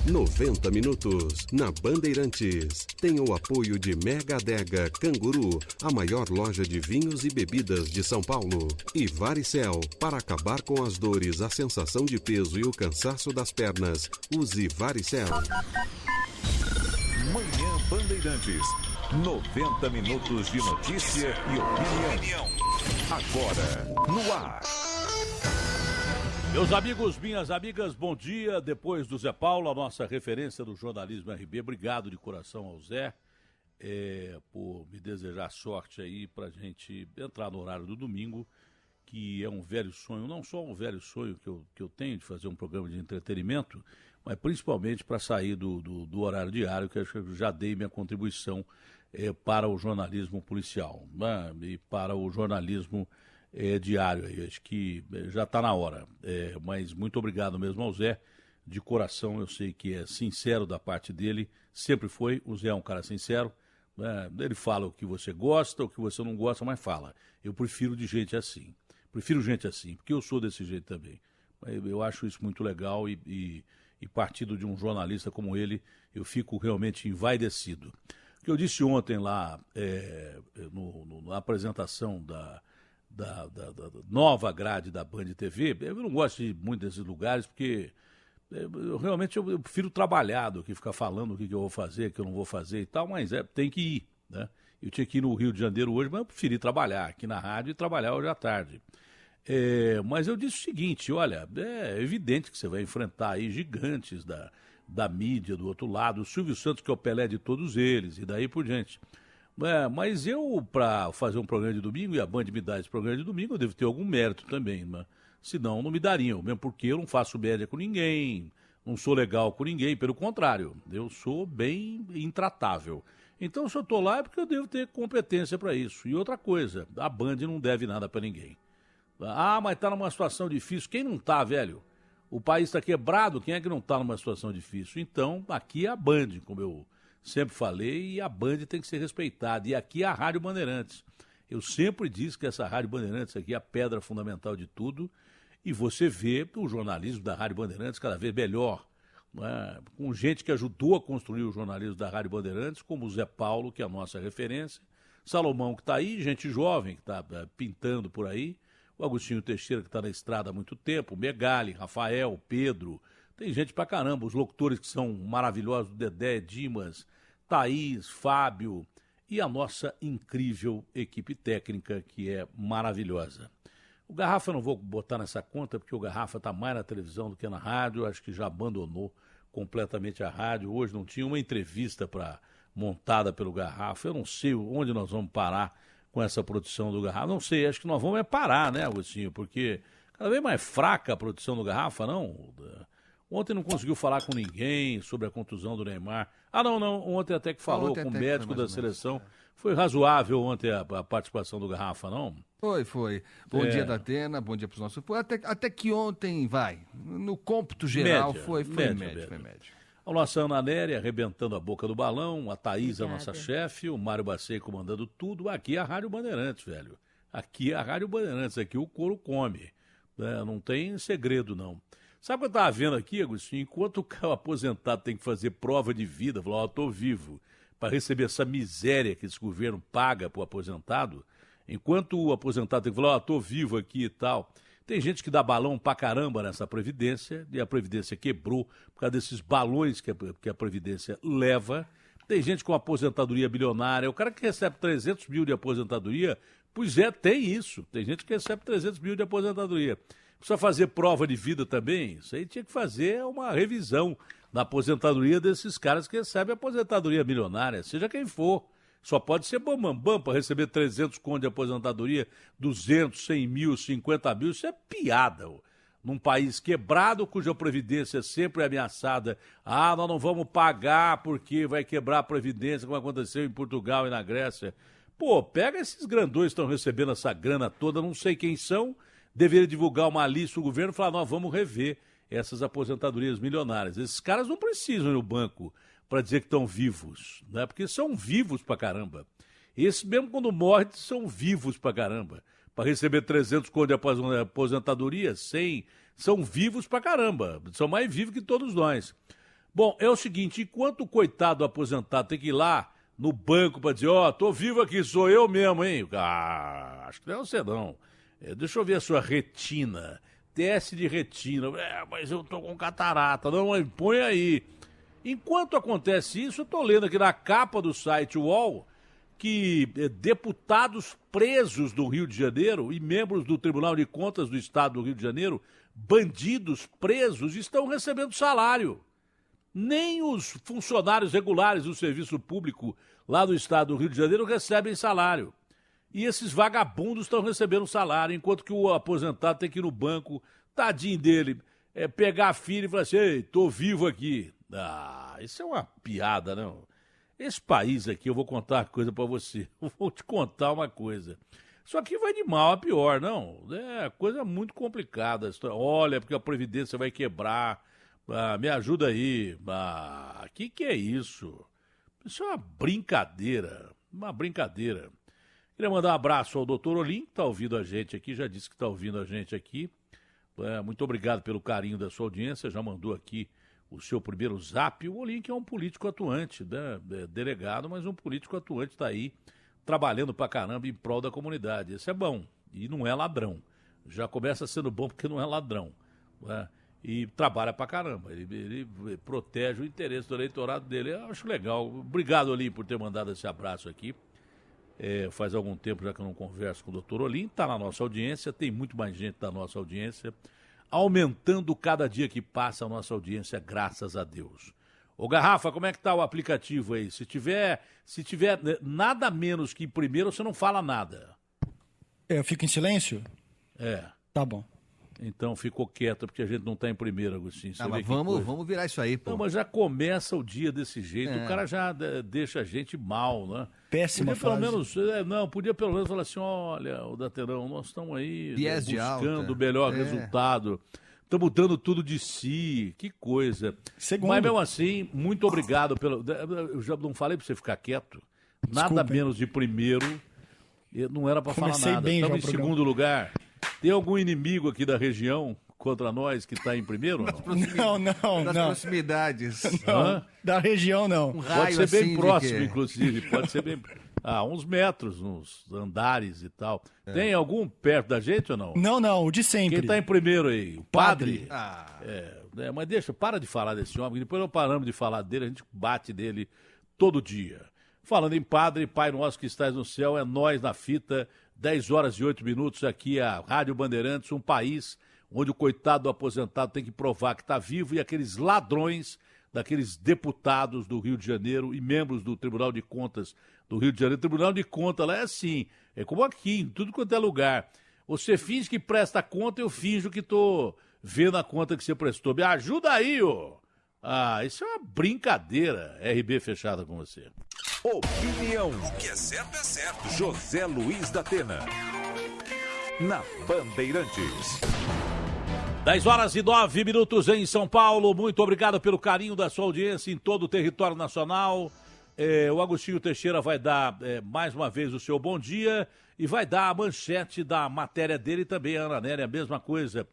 90 minutos na Bandeirantes. Tem o apoio de Mega Adega Canguru, a maior loja de vinhos e bebidas de São Paulo. E Varicel, para acabar com as dores, a sensação de peso e o cansaço das pernas. Use Varicel. Manhã Bandeirantes. 90 minutos de notícia e opinião. Agora, no ar. Meus amigos, minhas amigas, bom dia. Depois do Zé Paulo, a nossa referência do jornalismo RB. Obrigado de coração ao Zé por me desejar sorte aí pra gente entrar no horário do domingo, que é um velho sonho, não só um velho sonho que eu tenho de fazer um programa de entretenimento, mas principalmente para sair do horário diário, que eu já dei minha contribuição para o jornalismo policial, né, e para o jornalismo diário. Acho que já está na hora. Mas muito obrigado mesmo ao Zé, de coração. Eu sei que é sincero da parte dele, sempre foi. O Zé é um cara sincero, né? Ele fala o que você gosta, o que você não gosta, mas fala. Eu prefiro de gente assim. Prefiro gente assim, porque eu sou desse jeito também. Eu acho isso muito legal e partindo de um jornalista como ele, eu fico realmente envaidecido. O que eu disse ontem lá, na apresentação da nova grade da Band TV, eu não gosto de muito desses lugares, porque realmente eu prefiro trabalhar do que ficar falando o que eu vou fazer, o que eu não vou fazer e tal, mas tem que ir, né? Eu tinha que ir no Rio de Janeiro hoje, mas eu preferi trabalhar aqui na rádio e trabalhar hoje à tarde. Mas eu disse o seguinte, olha, é evidente que você vai enfrentar aí gigantes da mídia do outro lado, o Silvio Santos, que é o Pelé de todos eles, e daí por diante. Mas eu, para fazer um programa de domingo, e a Band me dá esse programa de domingo, eu devo ter algum mérito também, né? Senão não me dariam, mesmo porque eu não faço média com ninguém, não sou legal com ninguém, pelo contrário, eu sou bem intratável. Então, se eu estou lá é porque eu devo ter competência para isso. E outra coisa, a Band não deve nada para ninguém. Mas está numa situação difícil. Quem não está, velho? O país está quebrado, quem é que não está numa situação difícil? Então, aqui é a Band, como eu sempre falei, e a Band tem que ser respeitada. E aqui é a Rádio Bandeirantes. Eu sempre disse que essa Rádio Bandeirantes aqui é a pedra fundamental de tudo. E você vê o jornalismo da Rádio Bandeirantes cada vez melhor, né? Com gente que ajudou a construir o jornalismo da Rádio Bandeirantes, como o Zé Paulo, que é a nossa referência, Salomão, que está aí, gente jovem que está pintando por aí, o Agostinho Teixeira, que está na estrada há muito tempo, o Megali, Rafael, Pedro, tem gente pra caramba, os locutores que são maravilhosos, Dedé, Dimas, Thaís, Fábio, e a nossa incrível equipe técnica, que é maravilhosa. O Garrafa eu não vou botar nessa conta, porque o Garrafa está mais na televisão do que na rádio, acho que já abandonou completamente a rádio. Hoje não tinha uma entrevista montada pelo Garrafa. Eu não sei onde nós vamos parar com essa produção do Garrafa. Não sei, acho que nós vamos parar, né, Agostinho? Porque cada vez mais fraca a produção do Garrafa, não? Ontem não conseguiu falar com ninguém sobre a contusão do Neymar. Não, ontem até que falou com o médico da seleção. Foi razoável ontem a participação do Garrafa, não? Foi. Bom dia da Atena, bom dia para os nossos... Até que ontem, no cômputo geral, foi médio. A nossa Ana Néria arrebentando a boca do balão, a Thaís, a nossa chefe, o Mário Bacei comandando tudo. Aqui é a Rádio Bandeirantes, velho. Aqui é a Rádio Bandeirantes, aqui o couro come. Não tem segredo, não. Sabe o que eu estava vendo aqui, Agostinho? Enquanto o aposentado tem que fazer prova de vida, falar, estou vivo, para receber essa miséria que esse governo paga para o aposentado, enquanto o aposentado tem que falar, estou vivo aqui e tal, tem gente que dá balão pra caramba nessa Previdência, e a Previdência quebrou por causa desses balões que a Previdência leva. Tem gente com aposentadoria bilionária, o cara que recebe 300 mil de aposentadoria, pois tem isso, tem gente que recebe 300 mil de aposentadoria. Precisa fazer prova de vida também, isso aí tinha que fazer uma revisão da aposentadoria desses caras que recebem aposentadoria milionária, seja quem for. Só pode ser bambambam para receber 300 conto de aposentadoria, 200, 100 mil, 50 mil, isso é piada. Num país quebrado, cuja previdência sempre é ameaçada. Nós não vamos pagar porque vai quebrar a previdência, como aconteceu em Portugal e na Grécia. Pega esses grandões que estão recebendo essa grana toda, não sei quem são, deveria divulgar uma lista do governo e falar, nós vamos rever essas aposentadorias milionárias. Esses caras não precisam ir no banco para dizer que estão vivos, né? Porque são vivos pra caramba. Esses mesmo quando morrem são vivos pra caramba. Para receber 300 conto de aposentadoria, 100, são vivos pra caramba. São mais vivos que todos nós. Bom, é o seguinte, enquanto o coitado do aposentado tem que ir lá no banco para dizer, tô vivo aqui, sou eu mesmo, hein? Acho que não é você não. Deixa eu ver a sua retina. Teste de retina. Mas eu tô com catarata. Não, mas põe aí. Enquanto acontece isso, eu tô lendo aqui na capa do site UOL que deputados presos do Rio de Janeiro e membros do Tribunal de Contas do Estado do Rio de Janeiro, bandidos presos, estão recebendo salário. Nem os funcionários regulares do serviço público lá do Estado do Rio de Janeiro recebem salário. E esses vagabundos estão recebendo salário, enquanto que o aposentado tem que ir no banco, tadinho dele, pegar a filha e falar assim, ei, tô vivo aqui. Isso é uma piada, não? Esse país aqui, eu vou contar uma coisa pra você. Eu vou te contar uma coisa. Isso aqui vai de mal a pior, não? É coisa muito complicada. Olha, porque a Previdência vai quebrar. Me ajuda aí. Que é isso? Isso é uma brincadeira. Uma brincadeira. Queria mandar um abraço ao doutor Olim, que está ouvindo a gente aqui, já disse que está ouvindo a gente aqui. Muito obrigado pelo carinho da sua audiência, já mandou aqui o seu primeiro zap. O Olim, que é um político atuante, né? Delegado, mas um político atuante, está aí trabalhando pra caramba em prol da comunidade. Isso é bom, e não é ladrão. Já começa sendo bom porque não é ladrão, né? E trabalha pra caramba, ele protege o interesse do eleitorado dele. Eu acho legal. Obrigado, Olim, por ter mandado esse abraço aqui. Faz algum tempo já que eu não converso com o doutor Olim, está na nossa audiência, tem muito mais gente da nossa audiência, aumentando cada dia que passa a nossa audiência, graças a Deus. Ô Garrafa, como é que tá o aplicativo aí? Se tiver nada menos que em primeiro, você não fala nada. Eu fico em silêncio? Tá bom. Então ficou quieto, porque a gente não está em primeiro, Agostinho. Mas vamos virar isso aí, pô. Não, mas já começa o dia desse jeito, o cara já deixa a gente mal, né? Péssima podia podia pelo menos falar assim, olha, o Daterão, nós estamos aí buscando o melhor resultado, estamos dando tudo de si, que coisa. Segundo. Mas mesmo assim, muito obrigado pelo... Eu já não falei para você ficar quieto, nada menos de primeiro, não era para falar nada. Estamos em segundo lugar. Tem algum inimigo aqui da região contra nós que está em primeiro? Não. Das proximidades. Não, da região não. Pode ser bem próximo, inclusive. Pode ser bem... uns metros, uns andares e tal. Tem algum perto da gente ou não? Não, o de sempre. Quem está em primeiro aí? O padre? Mas para de falar desse homem, depois não paramos de falar dele, a gente bate dele todo dia. Falando em padre, Pai Nosso que estás no céu, é nós na fita, 10 horas e 8 minutos aqui, a Rádio Bandeirantes, um país onde o coitado do aposentado tem que provar que está vivo e aqueles ladrões daqueles deputados do Rio de Janeiro e membros do Tribunal de Contas do Rio de Janeiro. O Tribunal de Contas lá é assim, é como aqui, em tudo quanto é lugar. Você finge que presta conta, eu finjo que estou vendo a conta que você prestou. Me ajuda aí, ô! Isso é uma brincadeira. RB fechada com você. Opinião. O que é certo é certo. José Luiz da Atena. Na Bandeirantes. 10 horas e 9 minutos em São Paulo. Muito obrigado pelo carinho da sua audiência em todo o território nacional. O Agostinho Teixeira vai dar mais uma vez o seu bom dia e vai dar a manchete da matéria dele também, a Ana Nélia, a mesma coisa.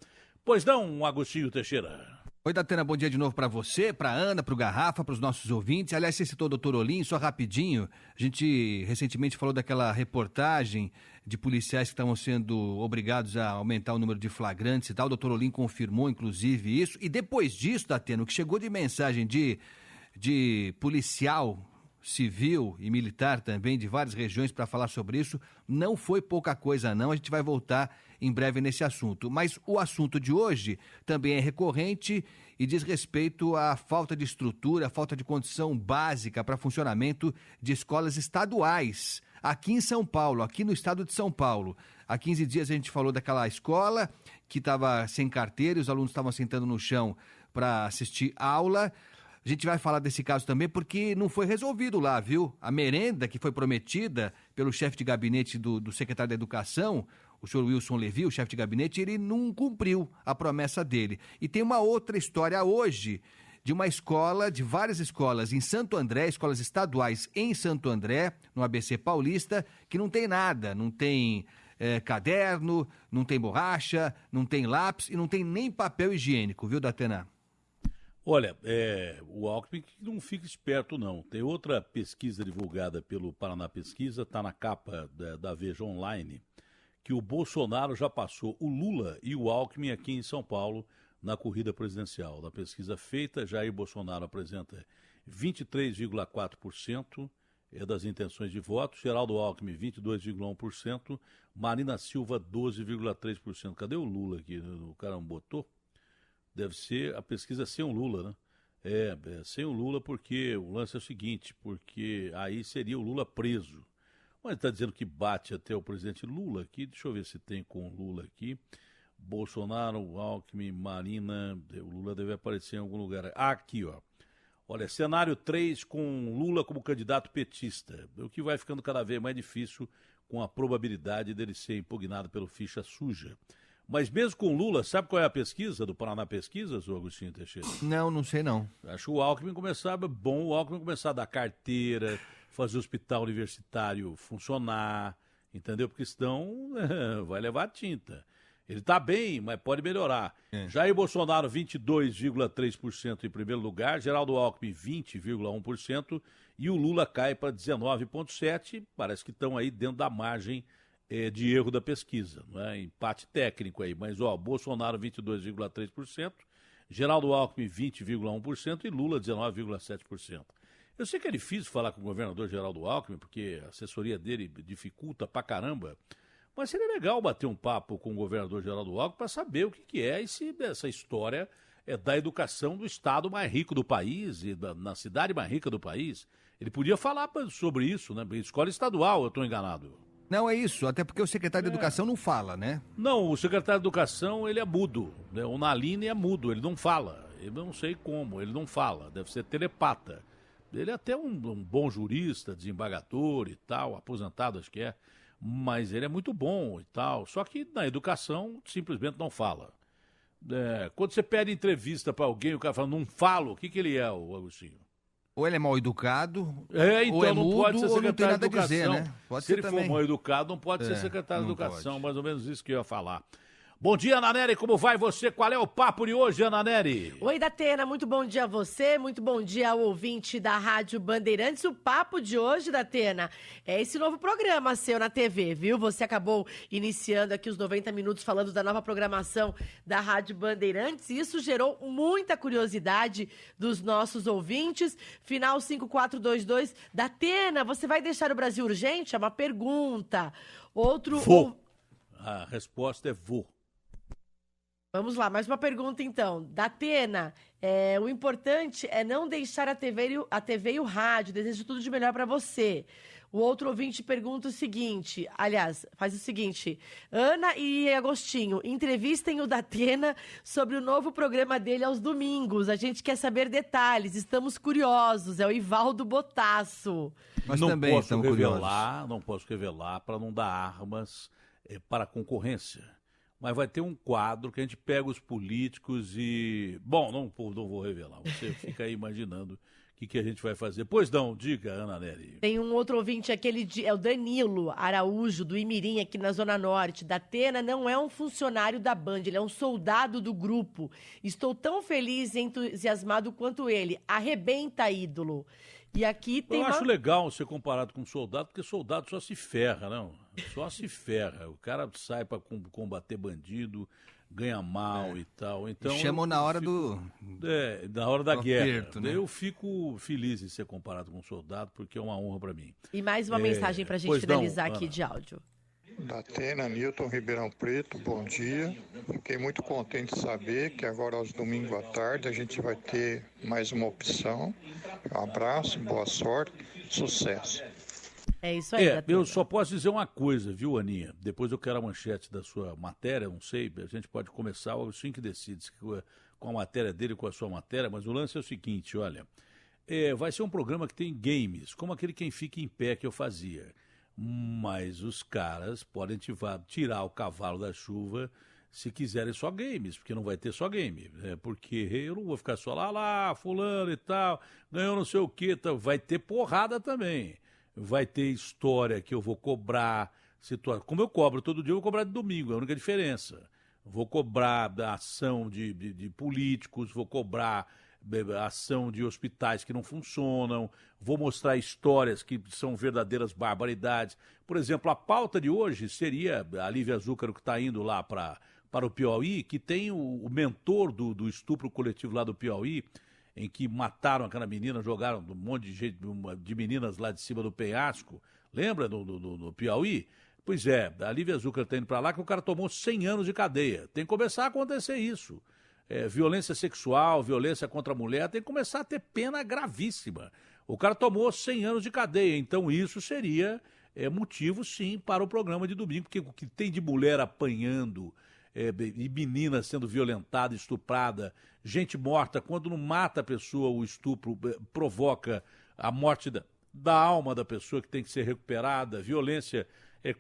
Pois não, Agostinho Teixeira? Oi, Datena, bom dia de novo para você, para Ana, para o Garrafa, para os nossos ouvintes. Aliás, você citou o doutor Olim, só rapidinho. A gente recentemente falou daquela reportagem de policiais que estavam sendo obrigados a aumentar o número de flagrantes e tal. O doutor Olim confirmou, inclusive, isso. E depois disso, Datena, o que chegou de mensagem de policial civil e militar também, de várias regiões, para falar sobre isso, não foi pouca coisa, não. A gente vai voltar em breve nesse assunto. Mas o assunto de hoje também é recorrente e diz respeito à falta de estrutura, à falta de condição básica para funcionamento de escolas estaduais aqui em São Paulo, aqui no estado de São Paulo. Há 15 dias a gente falou daquela escola que estava sem carteira e os alunos estavam sentando no chão para assistir aula. A gente vai falar desse caso também porque não foi resolvido lá, viu? A merenda que foi prometida pelo chefe de gabinete do secretário da Educação, o senhor Wilson Levi, o chefe de gabinete, ele não cumpriu a promessa dele. E tem uma outra história hoje de uma escola, de várias escolas em Santo André, escolas estaduais em Santo André, no ABC Paulista, que não tem nada, não tem caderno, não tem borracha, não tem lápis e não tem nem papel higiênico, viu, Datena? Olha, o Alckmin não fica esperto, não. Tem outra pesquisa divulgada pelo Paraná Pesquisa, está na capa da Veja Online, que o Bolsonaro já passou o Lula e o Alckmin aqui em São Paulo na corrida presidencial. Na pesquisa feita, Jair Bolsonaro apresenta 23,4% das intenções de voto, Geraldo Alckmin 22,1%, Marina Silva 12,3%. Cadê o Lula aqui? O cara não botou? Deve ser a pesquisa sem o Lula, né? Sem o Lula, porque o lance é o seguinte, porque aí seria o Lula preso. Mas está dizendo que bate até o presidente Lula aqui, deixa eu ver se tem com o Lula aqui. Bolsonaro, Alckmin, Marina, o Lula deve aparecer em algum lugar. Aqui, ó. Olha, cenário 3 com Lula como candidato petista, o que vai ficando cada vez mais difícil com a probabilidade dele ser impugnado pelo ficha suja. Mas mesmo com Lula, sabe qual é a pesquisa do Paraná Pesquisas, ô Agostinho Teixeira? Não sei não. Acho o Alckmin começar a dar carteira, fazer o hospital universitário funcionar, entendeu? Porque senão vai levar tinta. Ele está bem, mas pode melhorar. Jair Bolsonaro, 22,3% em primeiro lugar, Geraldo Alckmin, 20,1%, e o Lula cai para 19,7%, parece que estão aí dentro da margem de erro da pesquisa, não é? Empate técnico aí, mas Bolsonaro 22,3%, Geraldo Alckmin 20,1% e Lula 19,7%. Eu sei que é difícil falar com o governador Geraldo Alckmin, porque a assessoria dele dificulta pra caramba, mas seria legal bater um papo com o governador Geraldo Alckmin para saber o que é essa história da educação do estado mais rico do país e na cidade mais rica do país. Ele podia falar sobre isso, né? Escola estadual, eu estou enganado. Não, é isso, até porque o secretário de Educação não fala, né? Não, o secretário de Educação, ele é mudo, né? O Naline é mudo, ele não fala. Eu não sei como, ele não fala, deve ser telepata. Ele é até um bom jurista, desembargador e tal, aposentado acho que é, mas ele é muito bom e tal, só que na educação simplesmente não fala. Quando você pede entrevista para alguém, o cara fala, não falo, o que ele é, o Agostinho? Ou ele é mal educado, então ou é não mudo, pode ser ou não tem secretário nada de a Educação. dizer, né? Pode Se ser ele também. for mal educado, não pode ser secretário de não Educação, pode. mais ou menos isso que eu ia falar. Bom dia, Ana Nery, como vai você? Qual é o papo de hoje, Ana Nery? Oi, Datena, muito bom dia a você, muito bom dia ao ouvinte da Rádio Bandeirantes. O papo de hoje, Datena, é esse novo programa seu na TV, viu? Você acabou iniciando aqui os 90 minutos falando da nova programação da Rádio Bandeirantes e isso gerou muita curiosidade dos nossos ouvintes. Final 5422, Datena, você vai deixar o Brasil urgente? É uma pergunta. Vou. A resposta é vou. Vamos lá, mais uma pergunta então. Datena, o importante é não deixar a TV e o rádio. Desejo tudo de melhor para você. O outro ouvinte pergunta o seguinte, aliás, faz o seguinte. Ana e Agostinho, entrevistem o Datena sobre o novo programa dele aos domingos. A gente quer saber detalhes, estamos curiosos. É o Ivaldo Botasso. Nós não também posso estamos revelar, não posso revelar para não dar armas para a concorrência. Mas vai ter um quadro que a gente pega os políticos e... Bom, não vou revelar. Você fica aí imaginando o que a gente vai fazer. Pois não, diga, Ana Nery. Tem um outro ouvinte aqui, é o Danilo Araújo, do Imirim, aqui na Zona Norte. Datena não é um funcionário da Band, ele é um soldado do grupo. Estou tão feliz e entusiasmado quanto ele. Arrebenta, ídolo. E aqui tem acho legal ser comparado com soldado, porque soldado só se ferra, não? Só se ferra. O cara sai para combater bandido, ganha mal e tal. Então, chamam na hora na hora da guerra. Aperto, né? Eu fico feliz em ser comparado com soldado, porque é uma honra para mim. E mais uma mensagem para a gente finalizar aqui de áudio. Datena, Newton Ribeirão Preto, bom dia. Fiquei muito contente de saber que agora aos domingos à tarde a gente vai ter mais uma opção. Um abraço, boa sorte, sucesso. É isso aí, eu só posso dizer uma coisa, viu, Aninha? Depois eu quero a manchete da sua matéria, não sei, a gente pode começar, o Sim que decide com a matéria dele, com a sua matéria, mas o lance é o seguinte, olha, vai ser um programa que tem games, como aquele Quem Fica em Pé que eu fazia. Mas os caras podem tirar o cavalo da chuva se quiserem só games, porque não vai ter só game. Porque eu não vou ficar só lá, fulano e tal, ganhou não sei o quê, vai ter porrada também. Vai ter história que eu vou cobrar, como eu cobro todo dia, eu vou cobrar de domingo, é a única diferença. Vou cobrar da ação de políticos, vou cobrar ação de hospitais que não funcionam, vou mostrar histórias que são verdadeiras barbaridades. Por exemplo, a pauta de hoje seria a Lívia Zúcaro, que está indo lá para o Piauí, que tem o mentor do estupro coletivo lá do Piauí, em que mataram aquela menina, jogaram um monte de meninas lá de cima do penhasco. Lembra do Piauí? Pois é, a Lívia Zúcaro está indo para lá que o cara tomou 100 anos de cadeia. Tem que começar a acontecer isso. Violência sexual, violência contra a mulher, tem que começar a ter pena gravíssima. O cara tomou 100 anos de cadeia, então isso seria motivo, sim, para o programa de domingo, porque o que tem de mulher apanhando e menina sendo violentada, estuprada, gente morta, quando não mata a pessoa, o estupro provoca a morte da alma da pessoa que tem que ser recuperada, violência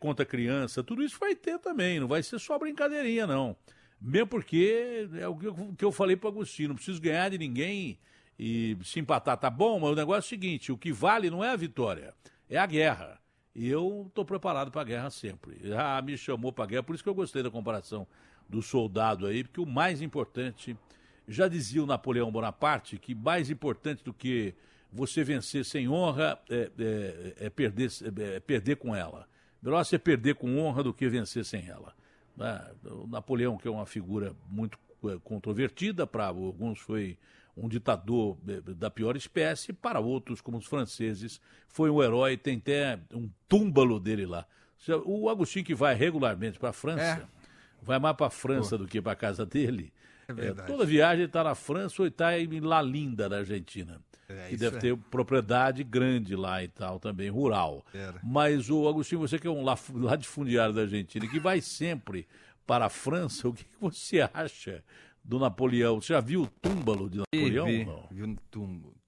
contra a criança, tudo isso vai ter também, não vai ser só brincadeirinha, não. Mesmo porque é o que eu falei para o Agostinho, não preciso ganhar de ninguém e se empatar tá bom, mas o negócio é o seguinte, o que vale não é a vitória, é a guerra. E eu estou preparado para a guerra sempre. Já me chamou para a guerra, por isso que eu gostei da comparação do soldado aí, porque o mais importante, já dizia o Napoleão Bonaparte, que mais importante do que você vencer sem honra é perder com ela. Melhor você perder com honra do que vencer sem ela. O Napoleão, que é uma figura muito controvertida, para alguns foi um ditador da pior espécie, para outros, como os franceses, foi um herói, tem até um túmbalo dele lá. O Agostinho, que vai regularmente para a França, vai mais para a França do que para a casa dele. Toda viagem ele está na França ou está em La Linda, na Argentina. Que deve ter propriedade grande lá e tal, também rural. Mas, o Agostinho, você que é um latifundiário da Argentina, que vai sempre para a França, o que você acha do Napoleão? Você já viu o túmulo de Napoleão?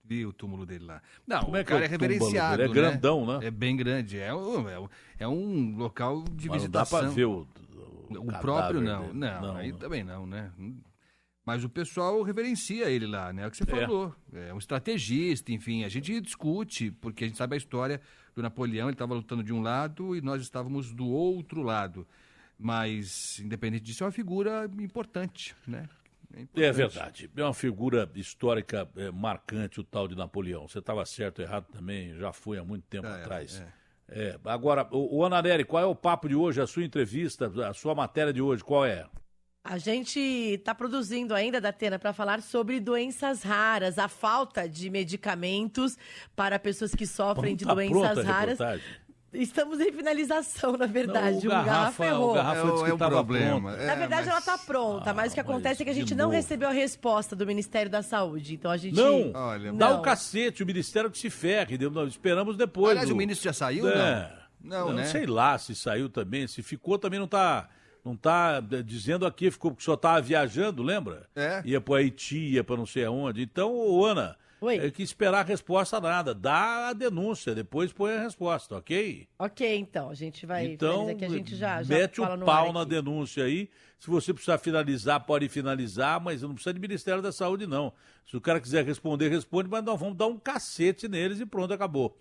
Vi o túmulo dele lá. Não, como o cara é reverenciado, ele é grandão, né? É bem grande. É um local de mas visitação. Não dá para ver o próprio, não. Não, aí também não, né? Mas o pessoal reverencia ele lá, né? É o que você falou. É um estrategista, enfim. A gente discute, porque a gente sabe a história do Napoleão. Ele estava lutando de um lado e nós estávamos do outro lado. Mas, independente disso, é uma figura importante, né? É verdade. É uma figura histórica marcante, o tal de Napoleão. Você estava certo ou errado também, já foi há muito tempo atrás. Agora, o Anarelli, qual é o papo de hoje, a sua entrevista, a sua matéria de hoje, qual é? A gente está produzindo ainda, Datena, para falar sobre doenças raras, a falta de medicamentos para pessoas que sofrem de doenças raras. Estamos em finalização, na verdade. Não, o Garrafa errou. O Garrafa disse que estava pronta. Na verdade, ela está pronta, mas o que acontece é que a gente não recebeu a resposta do Ministério da Saúde. Então a gente. Dá o cacete, o Ministério que se ferre. Esperamos depois. Aliás, o ministro já saiu? Não, né? Sei lá se saiu também. Se ficou, também não está dizendo aqui, ficou porque só estava viajando, lembra? Ia para Haiti, ia para não sei aonde. Então, Ana. É que esperar a resposta nada. Dá a denúncia, depois põe a resposta, ok? Ok, então. A gente vai... Então, que a gente já mete o pau na denúncia aí. Se você precisar finalizar, pode finalizar, mas não precisa de Ministério da Saúde, não. Se o cara quiser responder, responde, mas nós vamos dar um cacete neles e pronto, acabou.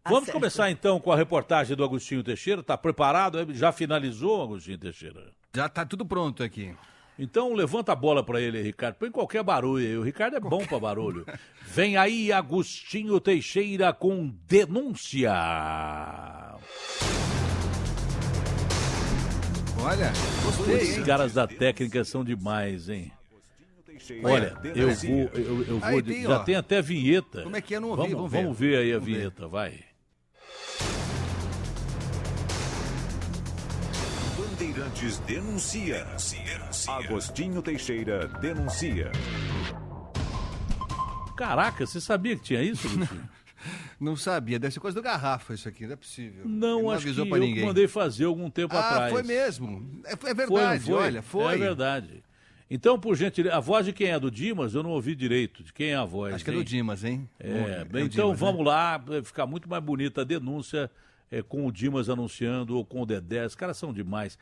Vamos começar, então, com a reportagem do Agostinho Teixeira. Está preparado? Já finalizou, Agostinho Teixeira? Já está tudo pronto aqui. Então, levanta a bola para ele, Ricardo. Põe qualquer barulho aí. O Ricardo é bom para barulho. Vem aí, Agostinho Teixeira com denúncia. Olha, gostei, os caras da técnica são demais, hein? Olha, eu vou aí, já tem até vinheta. Como é que é? Eu não ouvi, vamos ver aí a vinheta, vai. Bandeirantes denuncia. Agostinho Teixeira denuncia. Caraca, você sabia que tinha isso, Agostinho? Não sabia, deve ser coisa do Garrafa isso aqui, não é possível. Não avisou que eu mandei fazer algum tempo atrás. Foi mesmo, é verdade, foi. Olha, foi. É verdade. Então, por gentileza, a voz de quem é? Do Dimas? Eu não ouvi direito. De quem é a voz? Acho que é do Dimas, hein? Então Dimas, vamos lá, vai ficar muito mais bonita a denúncia com o Dimas anunciando ou com o Dedé. Os caras são demais.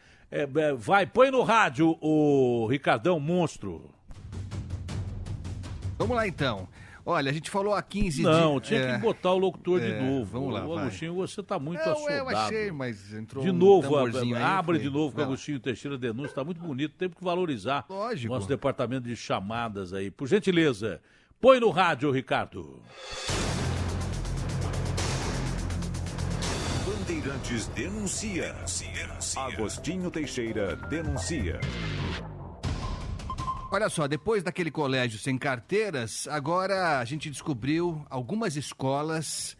Vai, põe no rádio o Ricardão Monstro. Vamos lá então. Olha, a gente falou há 15 dias... Não, tinha que botar o locutor de novo. Vamos lá, Agostinho, você está muito assodado. Eu achei, mas entrou de novo, abre de novo com o Agostinho Teixeira denúncia, está muito bonito, temos que valorizar. Lógico. Nosso departamento de chamadas aí. Por gentileza, Põe no rádio, Ricardo. Bandeirantes denuncia. Agostinho Teixeira denuncia. Olha só, depois daquele colégio sem carteiras, agora a gente descobriu algumas escolas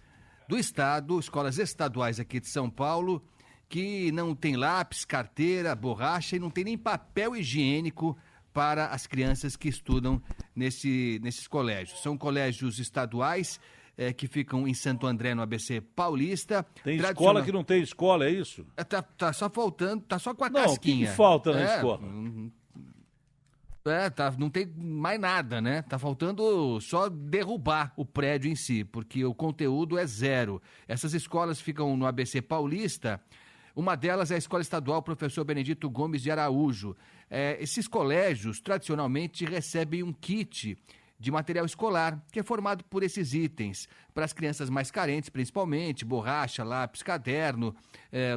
do estado, escolas estaduais aqui de São Paulo, que não tem lápis, carteira, borracha e não tem nem papel higiênico para as crianças que estudam nesses colégios. São colégios estaduais que ficam em Santo André, no ABC Paulista. Tem escola que não tem escola, é isso? Tá só faltando, tá só com a não, casquinha. O que falta na escola? Não tem mais nada, né? Tá faltando só derrubar o prédio em si, porque o conteúdo é zero. Essas escolas ficam no ABC Paulista. Uma delas é a Escola Estadual Professor Benedito Gomes de Araújo. Esses colégios, tradicionalmente, recebem um kit de material escolar, que é formado por esses itens, para as crianças mais carentes, principalmente, borracha, lápis, caderno,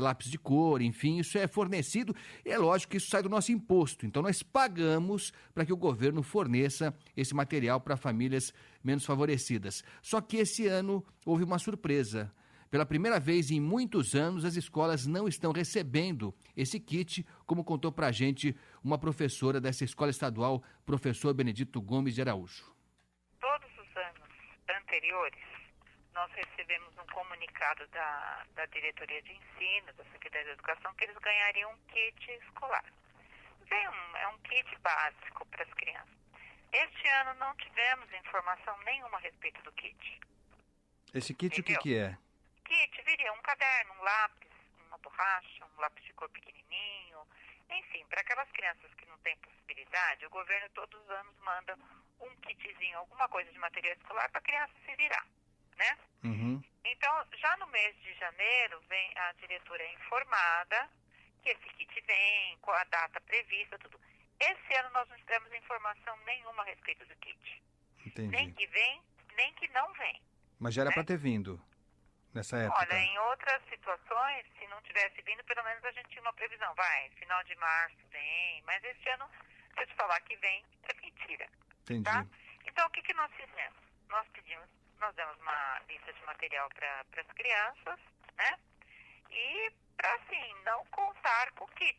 lápis de cor, enfim, isso é fornecido, e é lógico que isso sai do nosso imposto, então nós pagamos para que o governo forneça esse material para famílias menos favorecidas. Só que esse ano houve uma surpresa. Pela primeira vez em muitos anos, as escolas não estão recebendo esse kit, como contou para a gente uma professora dessa escola estadual, professor Benedito Gomes de Araújo. Todos os anos anteriores, nós recebemos um comunicado da diretoria de ensino, da Secretaria de Educação, que eles ganhariam um kit escolar. É um kit básico para as crianças. Este ano não tivemos informação nenhuma a respeito do kit. Esse kit, entendeu? O que é? Kit viria um caderno, um lápis, uma borracha, um lápis de cor pequenininho, enfim, para aquelas crianças que não têm possibilidade, o governo todos os anos manda um kitzinho, alguma coisa de material escolar para a criança se virar, né? Uhum. Então, já no mês de janeiro, a diretora é informada que esse kit vem, com a data prevista, tudo. Esse ano nós não tivemos informação nenhuma a respeito do kit. Entendi. Nem que vem, nem que não vem. Mas já era para ter vindo. Nessa época. Olha, em outras situações, se não tivesse vindo, pelo menos a gente tinha uma previsão. Final de março vem, mas esse ano, se eu te falar que vem, é mentira. Entendi. Tá? Então, o que nós fizemos? Nós demos uma lista de material para as crianças, né? E para, assim, não contar com o kit.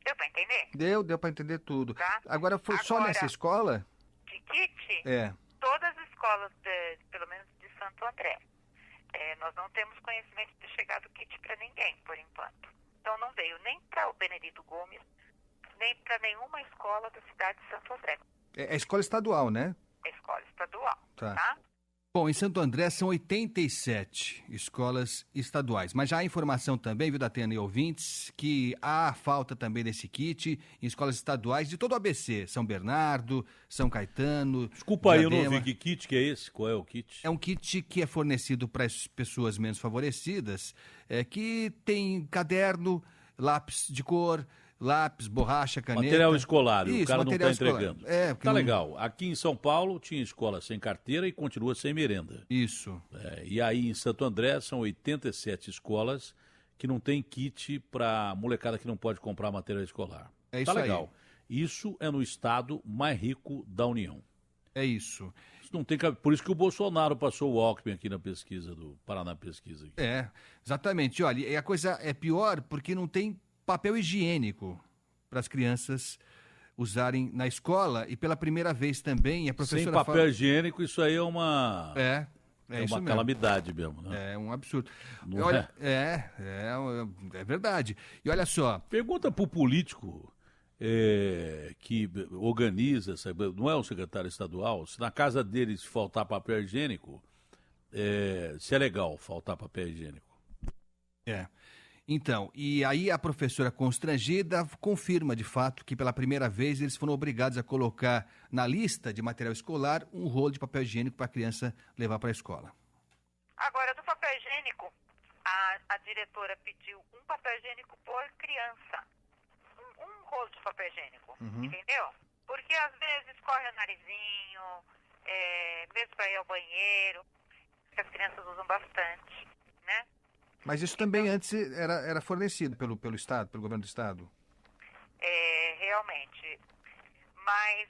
Deu para entender? Deu para entender tudo. Tá? Agora, só nessa escola? De kit? É. Todas as escolas, pelo menos de Santo André. Nós não temos conhecimento de chegar do kit para ninguém, por enquanto. Então não veio nem para o Benedito Gomes, nem para nenhuma escola da cidade de Santo André. É escola estadual, né? É escola estadual, tá? Bom, em Santo André são 87 escolas estaduais, mas já há informação também, viu, Datena e ouvintes, que há falta também desse kit em escolas estaduais de todo o ABC, São Bernardo, São Caetano... Desculpa aí, eu não vi que kit que é esse, qual é o kit? É um kit que é fornecido para as pessoas menos favorecidas, que tem caderno, lápis de cor... Lápis, borracha, caneta... Material escolar, isso, o cara não está entregando. Tá legal. Aqui em São Paulo tinha escola sem carteira e continua sem merenda. Isso. E aí em Santo André são 87 escolas que não tem kit para molecada que não pode comprar material escolar. É isso legal. Isso é no estado mais rico da União. É isso. Não tem, por isso que o Bolsonaro passou o Alckmin aqui na pesquisa do Paraná Pesquisa. Aqui. Exatamente. Olha, e a coisa é pior porque não tem papel higiênico para as crianças usarem na escola e pela primeira vez também a professora... Sem papel higiênico, isso aí é uma... É isso uma mesmo. calamidade mesmo, né? É um absurdo. Não olha, é verdade. E olha só... Pergunta para o político que organiza, não é o secretário estadual, se na casa deles faltar papel higiênico, se é legal faltar papel higiênico. Então, e aí a professora constrangida confirma de fato que pela primeira vez eles foram obrigados a colocar na lista de material escolar um rolo de papel higiênico para a criança levar para a escola. Agora, do papel higiênico, a diretora pediu um papel higiênico por criança. Um rolo de papel higiênico, entendeu? Porque às vezes corre o narizinho, mesmo para ir ao banheiro, que as crianças usam bastante, né? Mas isso também antes era fornecido pelo Estado, pelo governo do Estado? Realmente. Mas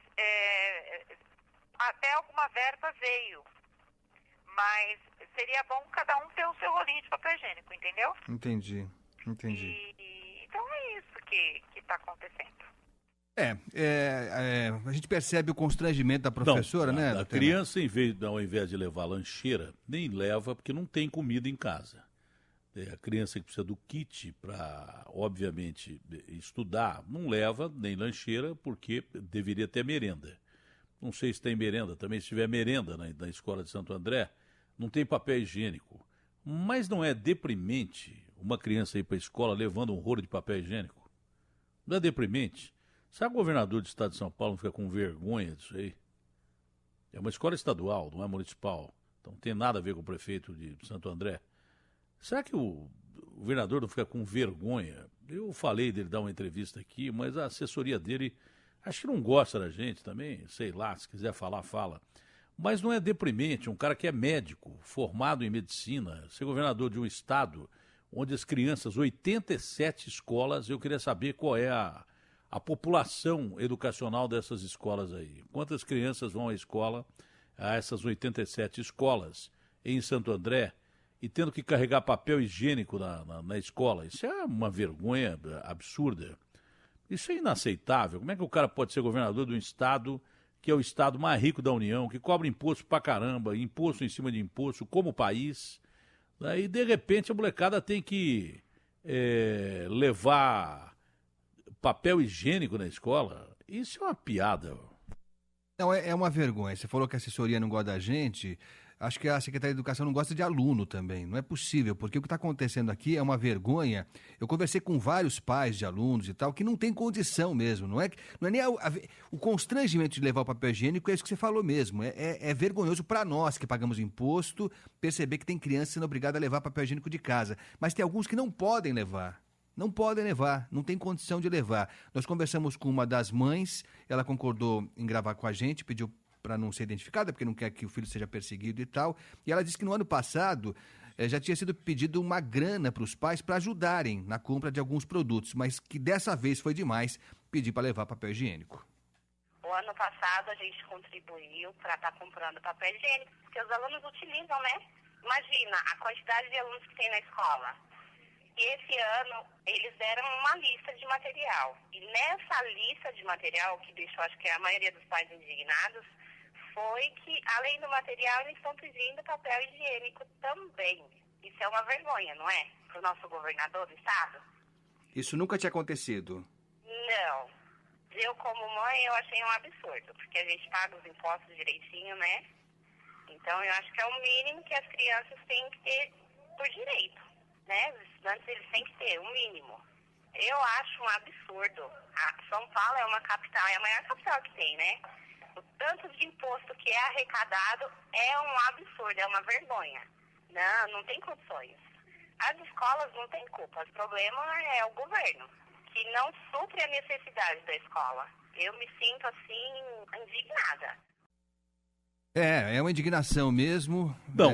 até alguma verba veio. Mas seria bom cada um ter o seu rolinho de papel higiênico, entendeu? Entendi. Então é isso que está acontecendo. A gente percebe o constrangimento da professora, né? A criança, ao invés de levar lancheira, nem leva porque não tem comida em casa. A criança que precisa do kit para, obviamente, estudar, não leva nem lancheira porque deveria ter merenda. Não sei se tem merenda também. Se tiver merenda na escola de Santo André, não tem papel higiênico. Mas não é deprimente uma criança ir para a escola levando um rolo de papel higiênico? Não é deprimente? Sabe o governador do estado de São Paulo não fica com vergonha disso aí? É uma escola estadual, não é municipal. Então não tem nada a ver com o prefeito de Santo André. Será que o governador não fica com vergonha? Eu falei dele dar uma entrevista aqui, mas a assessoria dele acho que não gosta da gente também. Sei lá, se quiser falar, fala. Mas não é deprimente um cara que é médico, formado em medicina, ser governador de um estado onde as crianças, 87 escolas, eu queria saber qual é a população educacional dessas escolas aí. Quantas crianças vão à escola, a essas 87 escolas em Santo André, e tendo que carregar papel higiênico na escola? Isso é uma vergonha absurda. Isso é inaceitável. Como é que o cara pode ser governador de um estado que é o estado mais rico da União, que cobra imposto pra caramba, imposto em cima de imposto, como o país? Daí, de repente, a molecada tem que levar papel higiênico na escola? Isso é uma piada. Não, é uma vergonha. Você falou que a assessoria não gosta da gente. Acho que a Secretaria de Educação não gosta de aluno também. Não é possível, porque o que está acontecendo aqui é uma vergonha. Eu conversei com vários pais de alunos e tal, que não tem condição mesmo. Não é nem o constrangimento de levar o papel higiênico, é isso que você falou mesmo. É vergonhoso para nós que pagamos imposto perceber que tem criança sendo obrigada a levar papel higiênico de casa. Mas tem alguns que não podem levar. Não podem levar, não tem condição de levar. Nós conversamos com uma das mães, ela concordou em gravar com a gente, pediu para não ser identificada, porque não quer que o filho seja perseguido e tal. E ela disse que no ano passado já tinha sido pedido uma grana para os pais para ajudarem na compra de alguns produtos, mas que dessa vez foi demais pedir para levar papel higiênico. O ano passado a gente contribuiu para estar comprando papel higiênico, porque os alunos utilizam, né? Imagina a quantidade de alunos que tem na escola. E esse ano eles deram uma lista de material. E nessa lista de material, que deixou acho que a maioria dos pais indignados, foi que, além do material, eles estão pedindo papel higiênico também. Isso é uma vergonha, não é? Para o nosso governador do estado. Isso nunca tinha acontecido? Não. Eu, como mãe, eu achei um absurdo, porque a gente paga os impostos direitinho, né? Então, eu acho que é o mínimo que as crianças têm que ter por direito, né? Os estudantes, eles têm que ter, o mínimo. Eu acho um absurdo. A São Paulo é uma capital, é a maior capital que tem, né? O tanto de imposto que é arrecadado é um absurdo, é uma vergonha. Não tem condições. As escolas não têm culpa. O problema é o governo, que não supre a necessidade da escola. Eu me sinto, assim, indignada. É uma indignação mesmo. Não,